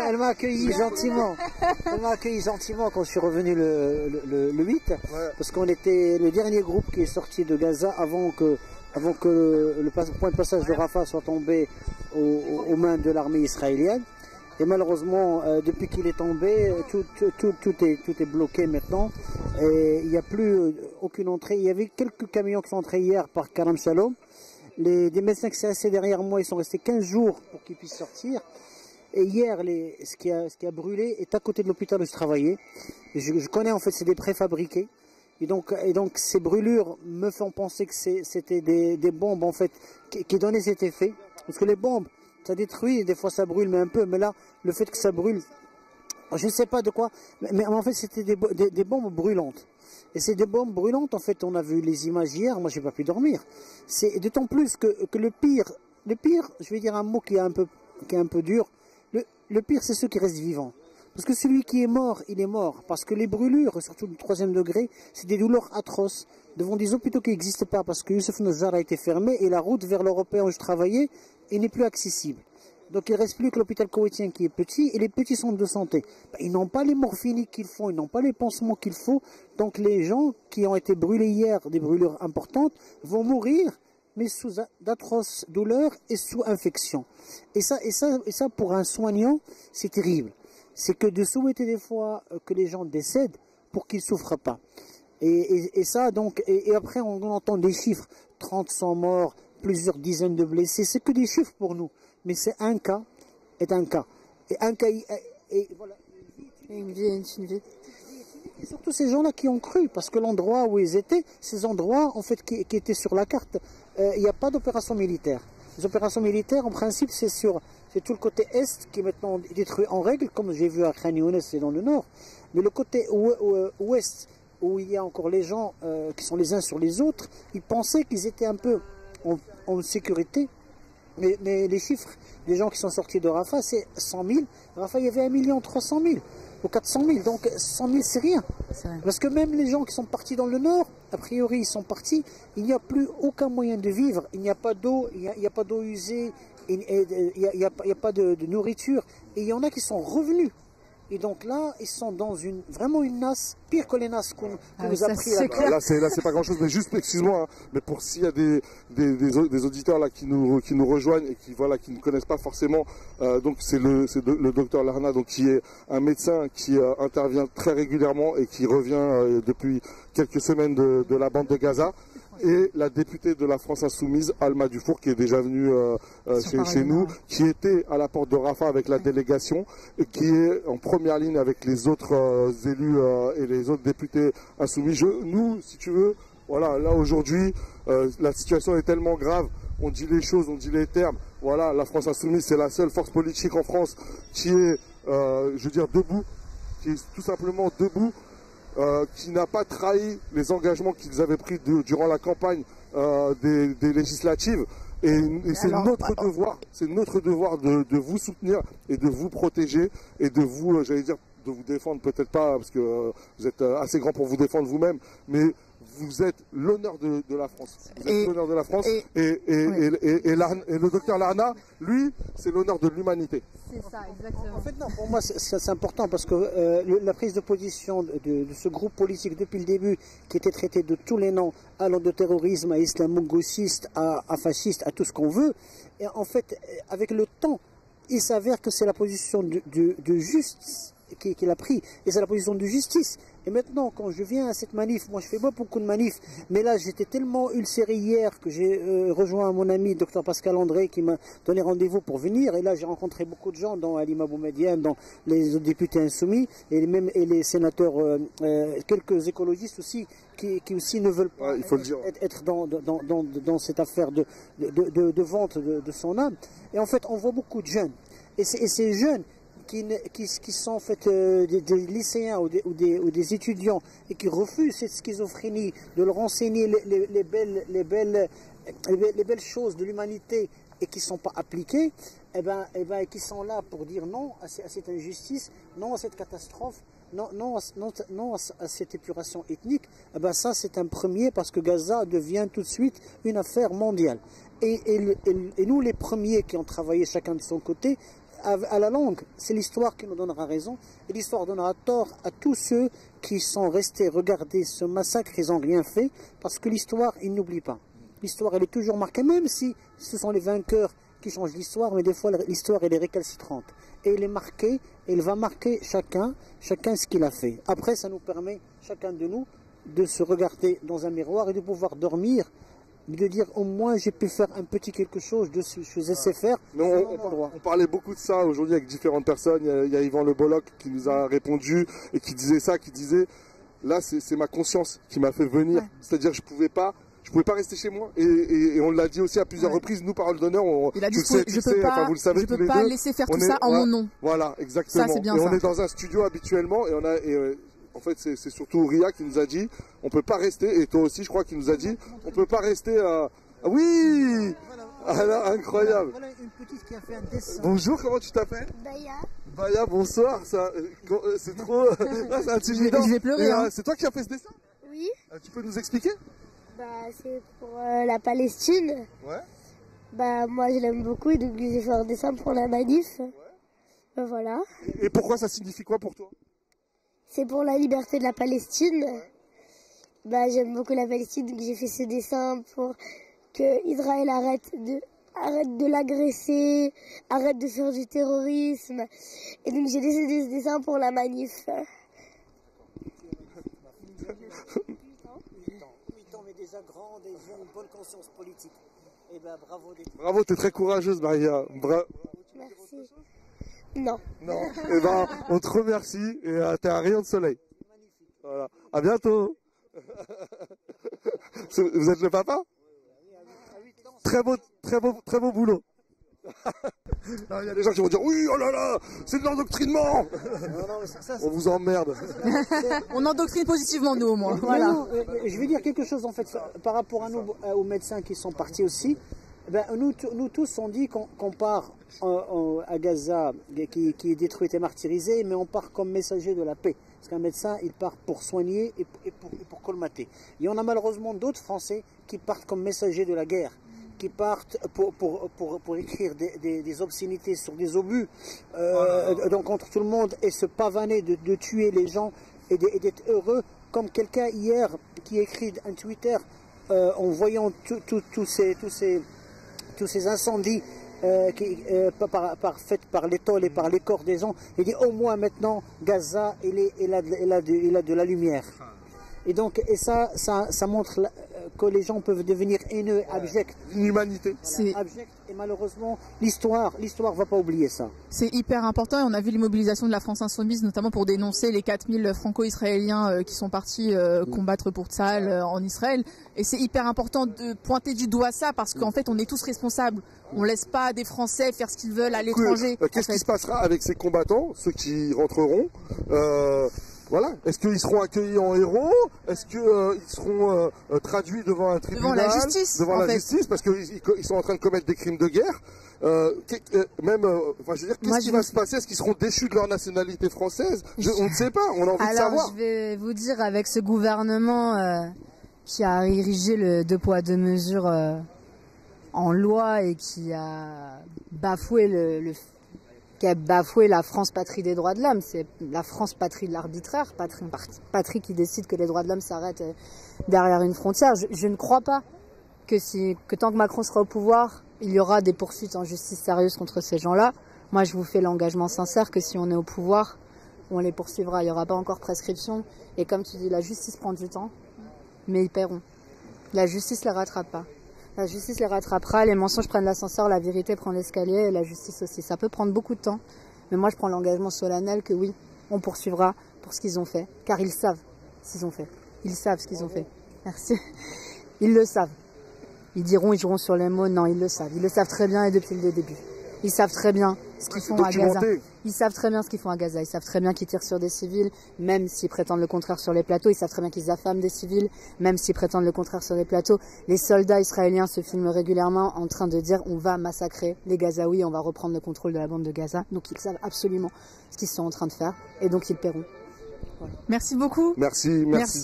S12: Elle m'a accueilli gentiment. Elle m'a accueilli gentiment quand je suis revenu le 8, parce qu'on était le dernier groupe qui est sorti de Gaza avant que le point de passage de Rafah soit tombé aux mains de l'armée israélienne. Et malheureusement, depuis qu'il est tombé, tout est bloqué maintenant. Et il n'y a plus aucune entrée. Il y avait quelques camions qui sont entrés hier par Karam Shalom. Des médecins qui sont restés derrière moi, ils sont restés 15 jours pour qu'ils puissent sortir. Et hier, ce qui a brûlé est à côté de l'hôpital où je travaillais. Je connais, en fait, c'est des préfabriqués. Et donc ces brûlures me font penser que c'était des bombes, en fait, qui donnaient cet effet. Parce que les bombes, ça détruit, des fois ça brûle, mais un peu. Mais là, le fait que ça brûle, je ne sais pas de quoi, mais en fait c'était des bombes brûlantes. Et c'est des bombes brûlantes, en fait, on a vu les images hier, moi j'ai pas pu dormir. C'est d'autant plus que le pire, je vais dire un mot qui est un peu dur, le pire c'est ceux qui restent vivants. Parce que celui qui est mort, il est mort. Parce que les brûlures, surtout du 3e degré, c'est des douleurs atroces devant des hôpitaux qui n'existent pas parce que Youssef Nojjar a été fermé et la route vers l'Européen où je travaillais n'est plus accessible. Donc il ne reste plus que l'hôpital koweïtien qui est petit et les petits centres de santé. Ils n'ont pas les morphiniques qu'il faut, ils n'ont pas les pansements qu'il faut. Donc les gens qui ont été brûlés hier, des brûlures importantes, vont mourir, mais sous d'atroces douleurs et sous infection. Et ça, pour un soignant, c'est terrible. C'est que de souhaiter des fois que les gens décèdent pour qu'ils ne souffrent pas. Et ça, donc, et après on entend des chiffres, 30, 100 morts, plusieurs dizaines de blessés, c'est que des chiffres pour nous. Mais c'est un cas, est un cas. Et un cas, et voilà.
S11: Une vie.
S12: Et surtout ces gens-là qui ont cru, parce que l'endroit où ils étaient, ces endroits, en fait, qui étaient sur la carte, il n'y a pas d'opération militaire. Les opérations militaires, en principe, c'est tout le côté est qui est maintenant détruit en règle, comme j'ai vu à Khan Younes et dans le nord. Mais le côté ouest, où il y a encore les gens qui sont les uns sur les autres, ils pensaient qu'ils étaient un peu en sécurité. Mais les chiffres des gens qui sont sortis de Rafah, c'est 100 000. Rafah, il y avait 1 300 000 ou 400 000. Donc 100 000, c'est rien. Parce que même les gens qui sont partis dans le nord, a priori, ils sont partis, il n'y a plus aucun moyen de vivre. Il n'y a pas d'eau, il n'y a pas d'eau usée, il n'y a pas de nourriture. Et il y en a qui sont revenus. Et donc là, ils sont dans vraiment une nasse, pire que les nasses qu'on nous a pris.
S1: Là, c'est pas grand-chose, mais juste, excuse-moi, hein, mais pour s'il y a des auditeurs là qui nous rejoignent et qui ne connaissent pas forcément, donc c'est le docteur Larna, donc qui est un médecin qui intervient très régulièrement et qui revient depuis quelques semaines de la bande de Gaza. Et la députée de la France Insoumise, Alma Dufour, qui est déjà venue chez nous, qui était à la porte de Rafah avec la délégation, et qui est en première ligne avec les autres élus et les autres députés insoumis. Nous, si tu veux, voilà, là aujourd'hui, la situation est tellement grave, on dit les choses, on dit les termes. Voilà, la France Insoumise, c'est la seule force politique en France qui est, je veux dire, debout, qui est tout simplement debout. Qui n'a pas trahi les engagements qu'ils avaient pris durant la campagne des législatives. Et c'est notre devoir de vous soutenir et de vous protéger et de vous, j'allais dire, de vous défendre, peut-être pas, parce que vous êtes assez grand pour vous défendre vous-même, mais vous êtes l'honneur de la France. Vous êtes l'honneur de la France. Et le docteur Larna, lui, c'est l'honneur de l'humanité.
S11: C'est ça, exactement.
S12: En fait, non, pour moi, c'est important parce que la prise de position de ce groupe politique depuis le début, qui était traité de tous les noms, allant de terrorisme à islamo-gauchiste, à fasciste, à tout ce qu'on veut, et en fait, avec le temps, il s'avère que c'est la position de justice qu'il a pris, et c'est la position de justice. Et maintenant, quand je viens à cette manif, moi je fais pas beaucoup de manifs, mais là j'étais tellement ulcéré hier que j'ai rejoint mon ami Dr Pascal André qui m'a donné rendez-vous pour venir. Et là j'ai rencontré beaucoup de gens, dans Halima Boumediene, dans les députés insoumis, et les sénateurs, quelques écologistes aussi, qui aussi ne veulent pas être dans cette affaire de vente de son âme. Et en fait, on voit beaucoup de jeunes. Et ces jeunes qui sont en fait des lycéens ou des étudiants et qui refusent cette schizophrénie de leur enseigner les belles choses de l'humanité et qui ne sont pas appliquées, et qui sont là pour dire non à cette injustice, non à cette catastrophe, non à cette épuration ethnique, ça c'est un premier, parce que Gaza devient tout de suite une affaire mondiale. Et nous, les premiers qui ont travaillé chacun de son côté, à la longue, c'est l'histoire qui nous donnera raison, et l'histoire donnera tort à tous ceux qui sont restés regarder ce massacre, ils n'ont rien fait, parce que l'histoire, ils n'oublient pas. L'histoire, elle est toujours marquée, même si ce sont les vainqueurs qui changent l'histoire, mais des fois l'histoire, elle est récalcitrante. Et elle est marquée, et elle va marquer chacun ce qu'il a fait. Après, ça nous permet, chacun de nous, de se regarder dans un miroir et de pouvoir dormir, de dire au moins j'ai pu faire un petit quelque chose de ce que je sais faire.
S1: On parlait beaucoup de ça aujourd'hui avec différentes personnes. Il y a Yvan Le Bolloc qui nous a répondu et qui disait ça, qui disait là c'est ma conscience qui m'a fait venir. Ouais. C'est-à-dire je pouvais pas rester chez moi et on l'a dit aussi à plusieurs reprises. Nous, parole d'honneur, vous le savez,
S3: je peux pas laisser faire tout ça en mon nom.
S1: Voilà, exactement.
S3: Ça, bien
S1: on est dans un studio habituellement et en fait, c'est surtout Ria qui nous a dit, on peut pas rester, et toi aussi, je crois, qui nous a dit, on peut pas rester. Oui, Alors, incroyable.
S12: Voilà une petite qui a fait un dessin.
S1: Bonjour, comment tu t'appelles?
S13: Baya.
S1: Baya, bonsoir. C'est trop... c'est intimidant.
S3: Je vais pleurer. Hein.
S1: C'est toi qui as fait ce dessin?
S13: Oui.
S1: Tu peux nous expliquer?
S13: Bah, c'est pour la Palestine.
S1: Ouais.
S13: Bah, moi, je l'aime beaucoup et donc j'ai fait un dessin pour la manif. Ouais. Voilà.
S1: Et pourquoi ça signifie quoi pour toi?
S13: C'est pour la liberté de la Palestine. Ouais. Bah, j'aime beaucoup la Palestine, donc j'ai fait ce dessin pour que Israël arrête de l'agresser, arrête de faire du terrorisme. Et donc j'ai décidé ce dessin pour la manif.
S12: 8 ans, mais déjà grande et j'ai une bonne conscience politique. Et ben bravo.
S1: Bravo, t'es très courageuse, Maria.
S13: Merci. Non.
S1: Non. Eh ben, on te remercie et t'es un rayon de soleil. Voilà. À bientôt. Vous êtes le papa? Très beau boulot. Il y a des gens qui vont dire oui, oh là là, c'est de l'endoctrinement. On vous emmerde.
S3: On endoctrine positivement nous au moins. Voilà.
S12: Non, je vais dire quelque chose en fait par rapport à nous, aux médecins qui sont partis aussi. Ben, nous tous on dit qu'on part à Gaza qui est détruite et martyrisée, mais on part comme messager de la paix. Parce qu'un médecin il part pour soigner et pour colmater. Il y en a malheureusement d'autres Français qui partent comme messagers de la guerre, qui partent pour écrire des obscénités sur des obus donc contre tout le monde et se pavaner de tuer les gens et d'être heureux, comme quelqu'un hier qui écrit un Twitter en voyant tous ces incendies faits par les tôles et par les corps des gens. Il dit au moins maintenant Gaza il a de la lumière. Et donc ça montre que les gens peuvent devenir haineux, abjects.
S1: L'humanité.
S12: Abjects, et malheureusement, l'histoire va pas oublier ça.
S3: C'est hyper important et on a vu l'immobilisation de la France Insoumise, notamment pour dénoncer les 4000 franco-israéliens qui sont partis combattre pour Tsahal en Israël. Et c'est hyper important de pointer du doigt ça parce qu'en fait, on est tous responsables. On laisse pas des Français faire ce qu'ils veulent à l'étranger.
S1: Qu'est-ce qui se passera avec ces combattants, ceux qui rentreront? Voilà. Est-ce qu'ils seront accueillis en héros? Est-ce qu'ils seront traduits devant un tribunal?
S3: Devant la justice.
S1: Devant la justice, parce qu'ils sont en train de commettre des crimes de guerre. Je veux dire, qu'est-ce qui va se passer? Est-ce qu'ils seront déchus de leur nationalité française? On ne sait pas, on a envie de savoir.
S11: Alors, je vais vous dire, avec ce gouvernement qui a érigé le 2 poids 2 mesures en loi et qui a bafoué qui a bafoué la France patrie des droits de l'homme. C'est la France patrie de l'arbitraire, patrie qui décide que les droits de l'homme s'arrêtent derrière une frontière. Je ne crois pas que tant que Macron sera au pouvoir, il y aura des poursuites en justice sérieuses contre ces gens-là. Moi, je vous fais l'engagement sincère que si on est au pouvoir, on les poursuivra. Il n'y aura pas encore prescription. Et comme tu dis, la justice prend du temps, mais ils paieront. La justice ne les rattrape pas. La justice les rattrapera, les mensonges prennent l'ascenseur, la vérité prend l'escalier et la justice aussi. Ça peut prendre beaucoup de temps, mais moi je prends l'engagement solennel que oui, on poursuivra pour ce qu'ils ont fait, car ils savent ce qu'ils ont fait. Ils savent ce qu'ils ont fait. Merci. Ils le savent. Ils joueront sur les mots, non, ils le savent. Ils le savent très bien et depuis le début. Ils savent très bien ce qu'ils font à Gaza. Ils savent très bien ce qu'ils font à Gaza. Ils savent très bien qu'ils tirent sur des civils, même s'ils prétendent le contraire sur les plateaux. Ils savent très bien qu'ils affament des civils, même s'ils prétendent le contraire sur les plateaux. Les soldats israéliens se filment régulièrement en train de dire on va massacrer les Gazaouis, on va reprendre le contrôle de la bande de Gaza. Donc ils savent absolument ce qu'ils sont en train de faire et donc ils paieront. Voilà.
S3: Merci beaucoup.
S1: Merci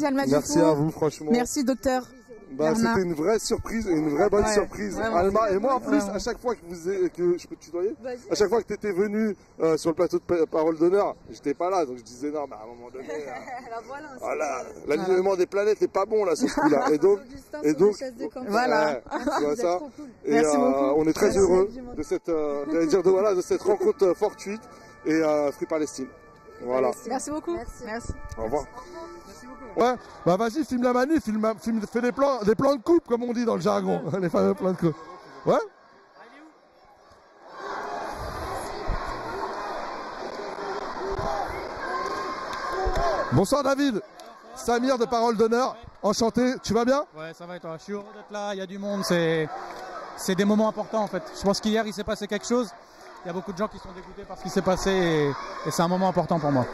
S3: Alma Dufour.
S1: Merci à vous, franchement.
S3: Merci docteur.
S1: C'était une vraie surprise, une vraie bonne surprise, Alma. Et moi en plus, à chaque fois que je peux te tutoyer, à chaque fois que tu étais venu sur le plateau de Parole d'honneur, j'étais pas là, donc je disais non, mais à un moment donné, voilà, l'alignement des planètes n'est pas bon là, ce coup-là. Et donc,
S3: voilà.
S1: Tu vois ça. Et on est très heureux de cette rencontre fortuite et Free Palestine. Voilà.
S3: Merci beaucoup. Merci.
S1: Au revoir. Ouais, bah vas-y, filme la manif, fais des plans de coupe, comme on dit dans le jargon, les fameux plans de coupe. Ouais. Bonsoir David, Samir de Parole d'honneur, enchanté, tu vas bien?
S14: Ouais, ça va et toi? Je suis heureux d'être là, il y a du monde, c'est des moments importants en fait. Je pense qu'hier il s'est passé quelque chose, il y a beaucoup de gens qui sont dégoûtés par ce qui s'est passé et c'est un moment important pour moi.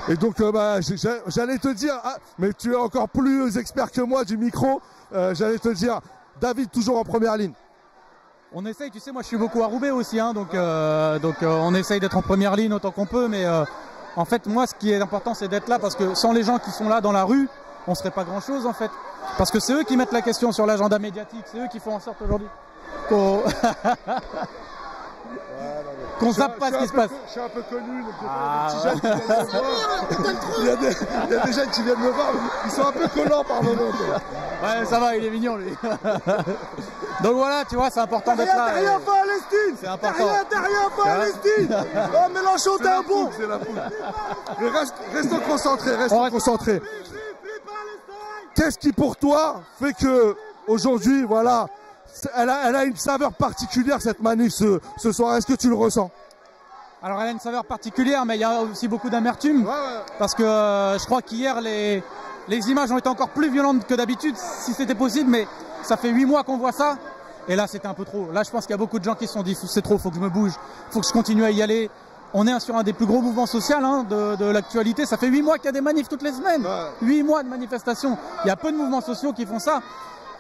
S1: Et donc, j'allais te dire, mais tu es encore plus expert que moi du micro, j'allais te dire, David toujours en première ligne.
S14: On essaye, tu sais, moi je suis beaucoup à Roubaix aussi, hein, donc on essaye d'être en première ligne autant qu'on peut, mais en fait moi ce qui est important c'est d'être là parce que sans les gens qui sont là dans la rue, on serait pas grand chose en fait. Parce que c'est eux qui mettent la question sur l'agenda médiatique, c'est eux qui font en sorte aujourd'hui qu'on zappe pas ce qui se passe.
S1: Je suis un peu connu, donc il y a des jeunes qui viennent me voir, ils sont un peu collants par moment.
S14: Ouais, ça va, il est mignon lui. Donc voilà, tu vois, c'est important d'être là.
S1: Derrière Palestine,
S14: c'est important.
S1: Derrière Palestine. Oh Mélenchon, t'es un bon. C'est la foule. Restons concentrés, concentrés. Qu'est-ce qui pour toi fait que aujourd'hui, voilà, elle a une saveur particulière cette manif ce soir? Est-ce que tu le ressens?
S14: Alors elle a une saveur particulière, mais il y a aussi beaucoup d'amertume. Ouais. Parce que je crois qu'hier les images ont été encore plus violentes que d'habitude, si c'était possible, mais ça fait 8 mois qu'on voit ça. Et là c'était un peu trop. Là je pense qu'il y a beaucoup de gens qui se sont dit c'est trop, faut que je me bouge, faut que je continue à y aller. On est sur un des plus gros mouvements sociaux de l'actualité. Ça fait 8 mois qu'il y a des manifs toutes les semaines. 8 mois de manifestations. Il y a peu de mouvements sociaux qui font ça.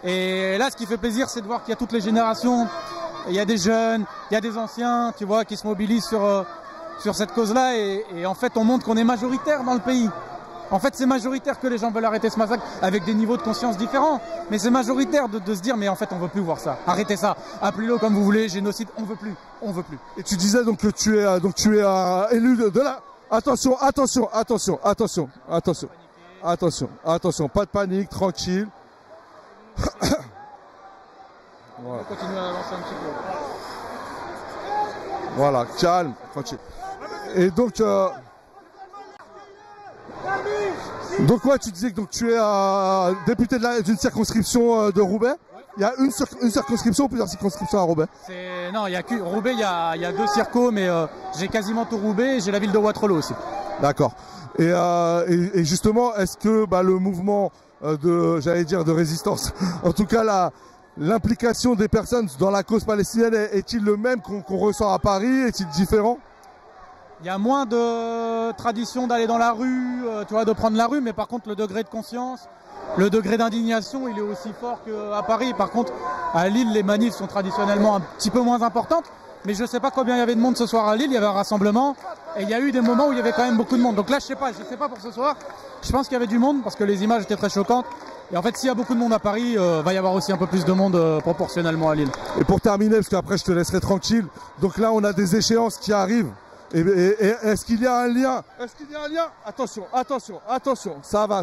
S14: Et là, ce qui fait plaisir, c'est de voir qu'il y a toutes les générations. Il y a des jeunes, il y a des anciens, tu vois, qui se mobilisent sur cette cause-là. Et en fait, on montre qu'on est majoritaire dans le pays. En fait, c'est majoritaire que les gens veulent arrêter ce massacre avec des niveaux de conscience différents. Mais c'est majoritaire de se dire, mais en fait, on veut plus voir ça. Arrêtez ça. Appelez-le comme vous voulez, génocide, on veut plus. On veut plus.
S1: Et tu disais donc que tu es élu de la... Attention, pas de panique, tranquille.
S14: On va continuer à avancer un petit peu.
S1: Voilà, calme, tranquille. Et donc ouais, tu disais que donc tu es député d'une circonscription de Roubaix. Il y a une circonscription ou plusieurs circonscriptions à Roubaix?
S14: Non, il y a que Roubaix, il y a 2 circos, mais j'ai quasiment tout Roubaix et j'ai la ville de Waterloo aussi.
S1: D'accord. Et justement, est-ce que le mouvement de résistance, en tout cas l'implication des personnes dans la cause palestinienne est-il le même qu'on ressent à Paris? Est-il différent?
S14: Il y a moins de tradition d'aller dans la rue, tu vois, de prendre la rue, mais par contre le degré de conscience, le degré d'indignation, il est aussi fort qu'à Paris. Par contre, à Lille, les manifs sont traditionnellement un petit peu moins importantes. Mais je ne sais pas combien il y avait de monde ce soir à Lille, il y avait un rassemblement. Et il y a eu des moments où il y avait quand même beaucoup de monde. Donc là, je sais pas pour ce soir. Je pense qu'il y avait du monde parce que les images étaient très choquantes. Et en fait, s'il y a beaucoup de monde à Paris, va y avoir aussi un peu plus de monde proportionnellement à Lille.
S1: Et pour terminer, parce qu'après je te laisserai tranquille. Donc là, on a des échéances qui arrivent. Et est-ce qu'il y a un lien? Attention. Ça va.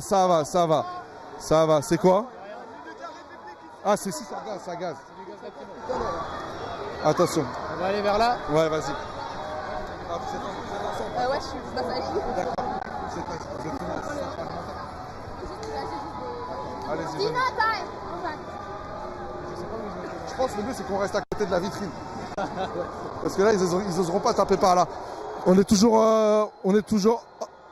S1: C'est quoi? Ah, c'est si, ça gaz. Attention.
S14: On va aller vers là.
S1: Ouais, vas-y.
S3: Ouais, je suis passager.
S1: D'accord. Allez-y. Je pense que le mieux, c'est qu'on reste à côté de la vitrine. Parce que là, ils oseront pas taper par là. On est toujours.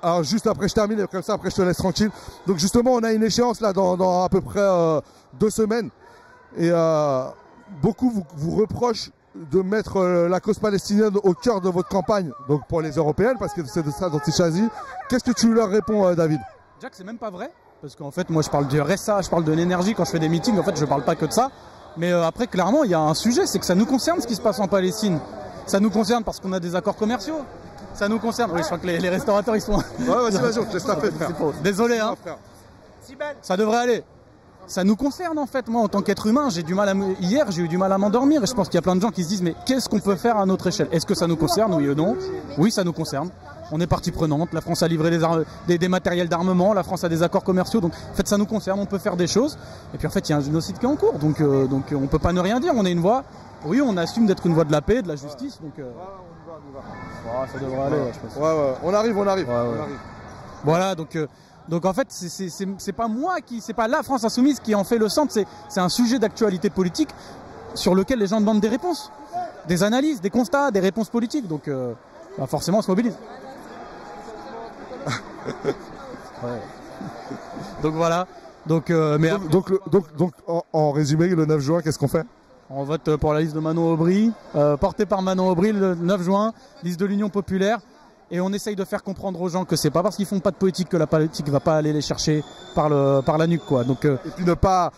S1: Alors, juste après, je termine, et comme ça, après, je te laisse tranquille. Donc, justement, on a une échéance là dans à peu près 2 semaines. Et beaucoup vous reprochent de mettre la cause palestinienne au cœur de votre campagne, donc pour les européennes, parce que c'est de ça dont il s'agit. Qu'est-ce que tu leur réponds, David?
S14: Jack, c'est même pas vrai, parce qu'en fait, moi, je parle du RSA, je parle de l'énergie quand je fais des meetings. En fait, je parle pas que de ça. Mais après, clairement, il y a un sujet, c'est que ça nous concerne ce qui se passe en Palestine. Ça nous concerne parce qu'on a des accords commerciaux. Ça nous concerne. Oui, je crois que les restaurateurs, ils sont...
S1: Ouais, vas-y, on te laisse taper, frère.
S14: Désolé, hein. Ça devrait aller. Ça nous concerne en fait. Moi, en tant qu'être humain, hier, j'ai eu du mal à m'endormir et je pense qu'il y a plein de gens qui se disent mais qu'est-ce qu'on peut faire à notre échelle? Est-ce que ça nous concerne, oui ou non? Oui, ça nous concerne. On est partie prenante. La France a livré des matériels d'armement. La France a des accords commerciaux. Donc, en fait, ça nous concerne. On peut faire des choses. Et puis, en fait, il y a un génocide qui est en cours. Donc, on peut pas ne rien dire. On est une voix. Oui, on assume d'être une voix de la paix, de la justice. Donc, ça devrait aller, je pense.
S1: Ouais. On arrive.
S14: Voilà, donc en fait, c'est pas c'est pas la France Insoumise qui en fait le centre, c'est un sujet d'actualité politique sur lequel les gens demandent des réponses, des analyses, des constats, des réponses politiques. Donc forcément, on se mobilise. Ouais. Donc voilà. Donc
S1: en résumé, le 9 juin, qu'est-ce qu'on fait?
S14: On vote pour la liste de Manon Aubry, portée par Manon Aubry le 9 juin, liste de l'Union populaire. Et on essaye de faire comprendre aux gens que c'est pas parce qu'ils font pas de politique que la politique va pas aller les chercher par la nuque, quoi. Donc
S1: et puis ne pas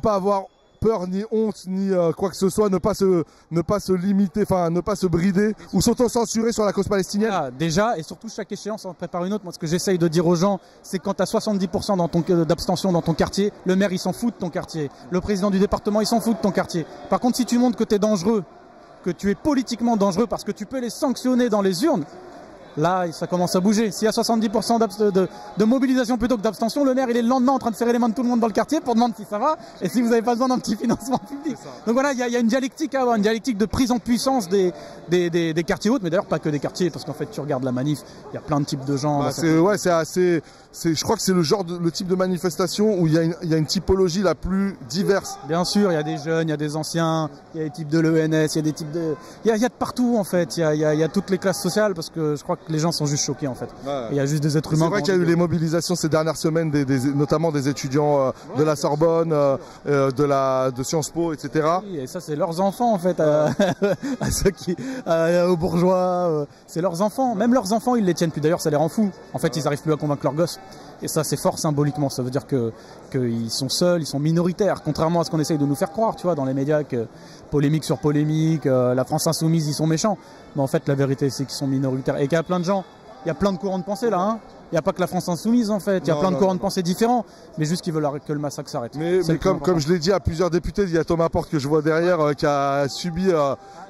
S1: avoir peur, ni honte, ni quoi que ce soit, ne pas se limiter, enfin ne pas se brider ou s'auto-censurer sur la cause palestinienne?
S14: Déjà, et surtout chaque échéance en prépare une autre. Moi, ce que j'essaye de dire aux gens, c'est que quand tu as 70% d'abstention dans ton quartier, le maire il s'en fout de ton quartier, le président du département il s'en fout de ton quartier. Par contre, si tu montres que tu es dangereux, que tu es politiquement dangereux parce que tu peux les sanctionner dans les urnes, là, ça commence à bouger. S'il y a 70% de mobilisation plutôt que d'abstention, le maire, il est le lendemain en train de serrer les mains de tout le monde dans le quartier pour demander si ça va et si vous n'avez pas besoin d'un petit financement public. Donc voilà, il y a une dialectique à avoir, une dialectique de prise en puissance des quartiers hautes, mais d'ailleurs pas que des quartiers, parce qu'en fait, tu regardes la manif, il y a plein de types de gens.
S1: Je crois que c'est le type de manifestation où il y a une typologie la plus diverse.
S14: Bien sûr, il y a des jeunes, il y a des anciens, il y a des types de l'ENS, il y a des types de... Il y a de partout en fait, il y a toutes les classes sociales, parce que je crois que les gens sont juste choqués en fait. Ouais. Il y a juste des êtres humains.
S1: C'est vrai qu'il y a eu les mobilisations ces dernières semaines, notamment des étudiants de la Sorbonne, de Sciences Po, etc.
S14: Oui, et ça c'est leurs enfants en fait, aux bourgeois, c'est leurs enfants. Même leurs enfants ils les tiennent plus, d'ailleurs ça les rend fous. En fait ils n'arrivent plus à convaincre leurs gosses. Et ça c'est fort symboliquement, ça veut dire qu'ils sont seuls, ils sont minoritaires, contrairement à ce qu'on essaye de nous faire croire, tu vois, dans les médias, que polémique sur polémique, la France insoumise ils sont méchants. Mais en fait la vérité c'est qu'ils sont minoritaires et qu'il y a plein de gens, il y a plein de courants de pensée là, hein. Il n'y a pas que la France insoumise en fait, il y a plein de courants de pensée différents, mais juste qu'ils veulent que le massacre s'arrête.
S1: Mais comme je l'ai dit à plusieurs députés, il y a Thomas Porte que je vois derrière qui a subi,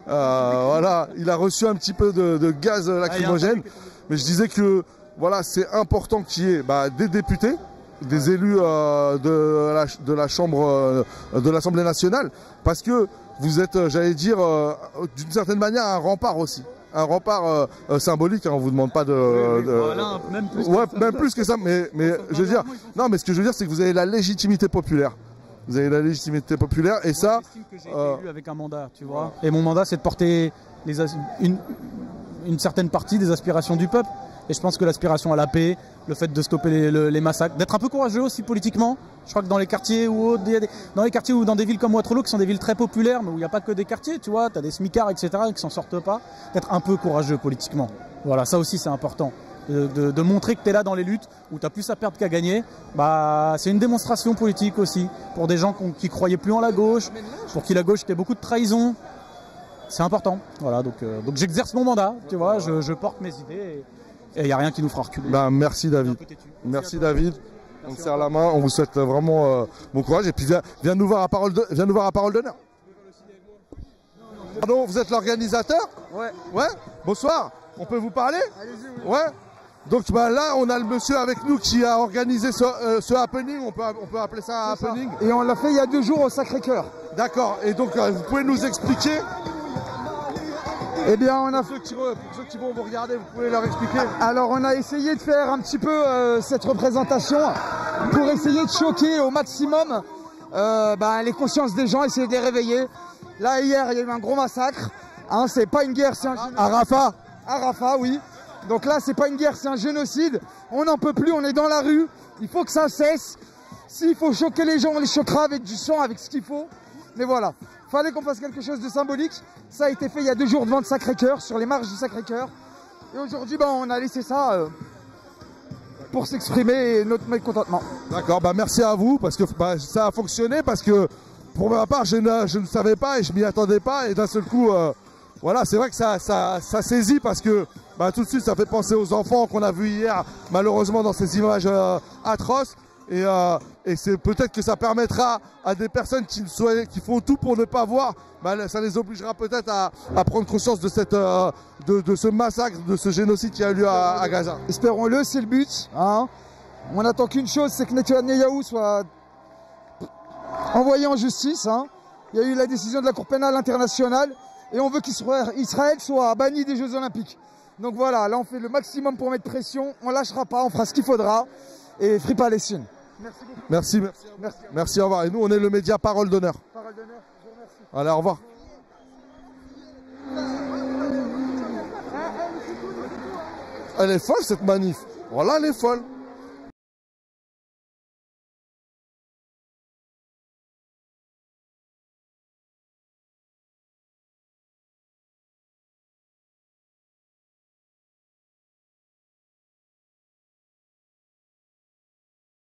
S1: voilà, il a reçu un petit peu de gaz lacrymogène, mais je disais que voilà, c'est important qu'il y ait des députés, des élus de la Chambre, de l'Assemblée nationale, parce que vous êtes, j'allais dire, d'une certaine manière un rempart aussi. Un rempart symbolique, hein, on vous demande pas
S14: voilà, même plus
S1: même plus que ça, mais je veux dire, non, mais ce que je veux dire, c'est que vous avez la légitimité populaire. Vous avez la légitimité populaire, et ça.
S14: Que j'ai été élu avec un mandat, tu vois. Et mon mandat, c'est de porter une certaine partie des aspirations du peuple. Et je pense que l'aspiration à la paix, le fait de stopper les massacres, d'être un peu courageux aussi politiquement. Je crois que dans les quartiers ou dans des villes comme Waterloo, qui sont des villes très populaires, mais où il n'y a pas que des quartiers, tu vois, tu as des smicards, etc., qui s'en sortent pas, d'être un peu courageux politiquement. Voilà, ça aussi c'est important. De montrer que tu es là dans les luttes, où tu as plus à perdre qu'à gagner, c'est une démonstration politique aussi, pour des gens qui croyaient plus en la gauche, pour qui la gauche était beaucoup de trahison. C'est important. Voilà, donc j'exerce mon mandat, tu vois, je porte mes idées. Et il n'y a rien qui nous fera reculer.
S1: Merci David. Merci David. On serre la main, on vous souhaite vraiment bon courage. Et puis viens nous voir à parole d'honneur. Pardon, vous êtes l'organisateur?
S15: Ouais.
S1: Ouais. Bonsoir. On peut vous parler?
S15: Allez-y, oui.
S1: Ouais. Donc là, on a le monsieur avec nous qui a organisé ce happening. On peut appeler ça un happening.
S15: Et on l'a fait il y a 2 jours au Sacré-Cœur.
S1: D'accord. Et donc, vous pouvez nous expliquer?
S15: Eh bien, on a
S1: pour ceux qui vont vous regarder, vous pouvez leur expliquer.
S15: Alors, on a essayé de faire un petit peu cette représentation pour essayer de choquer au maximum les consciences des gens, essayer de les réveiller. Là, hier, il y a eu un gros massacre. Hein, c'est pas une guerre, c'est un génocide.
S1: À Rafah.
S15: À Rafah, oui. Donc là, c'est pas une guerre, c'est un génocide. On n'en peut plus, on est dans la rue. Il faut que ça cesse. S'il faut choquer les gens, on les choquera avec du sang, avec ce qu'il faut. Mais voilà. Fallait qu'on fasse quelque chose de symbolique. Ça a été fait il y a 2 jours devant le Sacré-Cœur, sur les marches du Sacré-Cœur. Et aujourd'hui, on a laissé ça pour s'exprimer notre mécontentement.
S1: D'accord, merci à vous, parce que ça a fonctionné, parce que pour ma part, je ne savais pas et je m'y attendais pas. Et d'un seul coup, voilà, c'est vrai que ça saisit, parce que tout de suite, ça fait penser aux enfants qu'on a vus hier, malheureusement, dans ces images atroces. Et c'est peut-être que ça permettra à des personnes qui font tout pour ne pas voir, ça les obligera peut-être à prendre conscience de ce massacre, de ce génocide qui a eu lieu à Gaza.
S15: Espérons-le, c'est le but. Hein. On n'attend qu'une chose, c'est que Netanyahou soit envoyé en justice. Hein. Il y a eu la décision de la Cour pénale internationale et on veut qu'Israël soit banni des Jeux Olympiques. Donc voilà, là on fait le maximum pour mettre pression, on lâchera pas, on fera ce qu'il faudra. Et Free Palestine.
S1: Merci beaucoup. Merci, au revoir. Et nous, on est le média Parole d'honneur.
S15: Parole d'honneur, je vous remercie.
S1: Allez, au revoir. Elle est folle, cette manif. Voilà, elle est folle.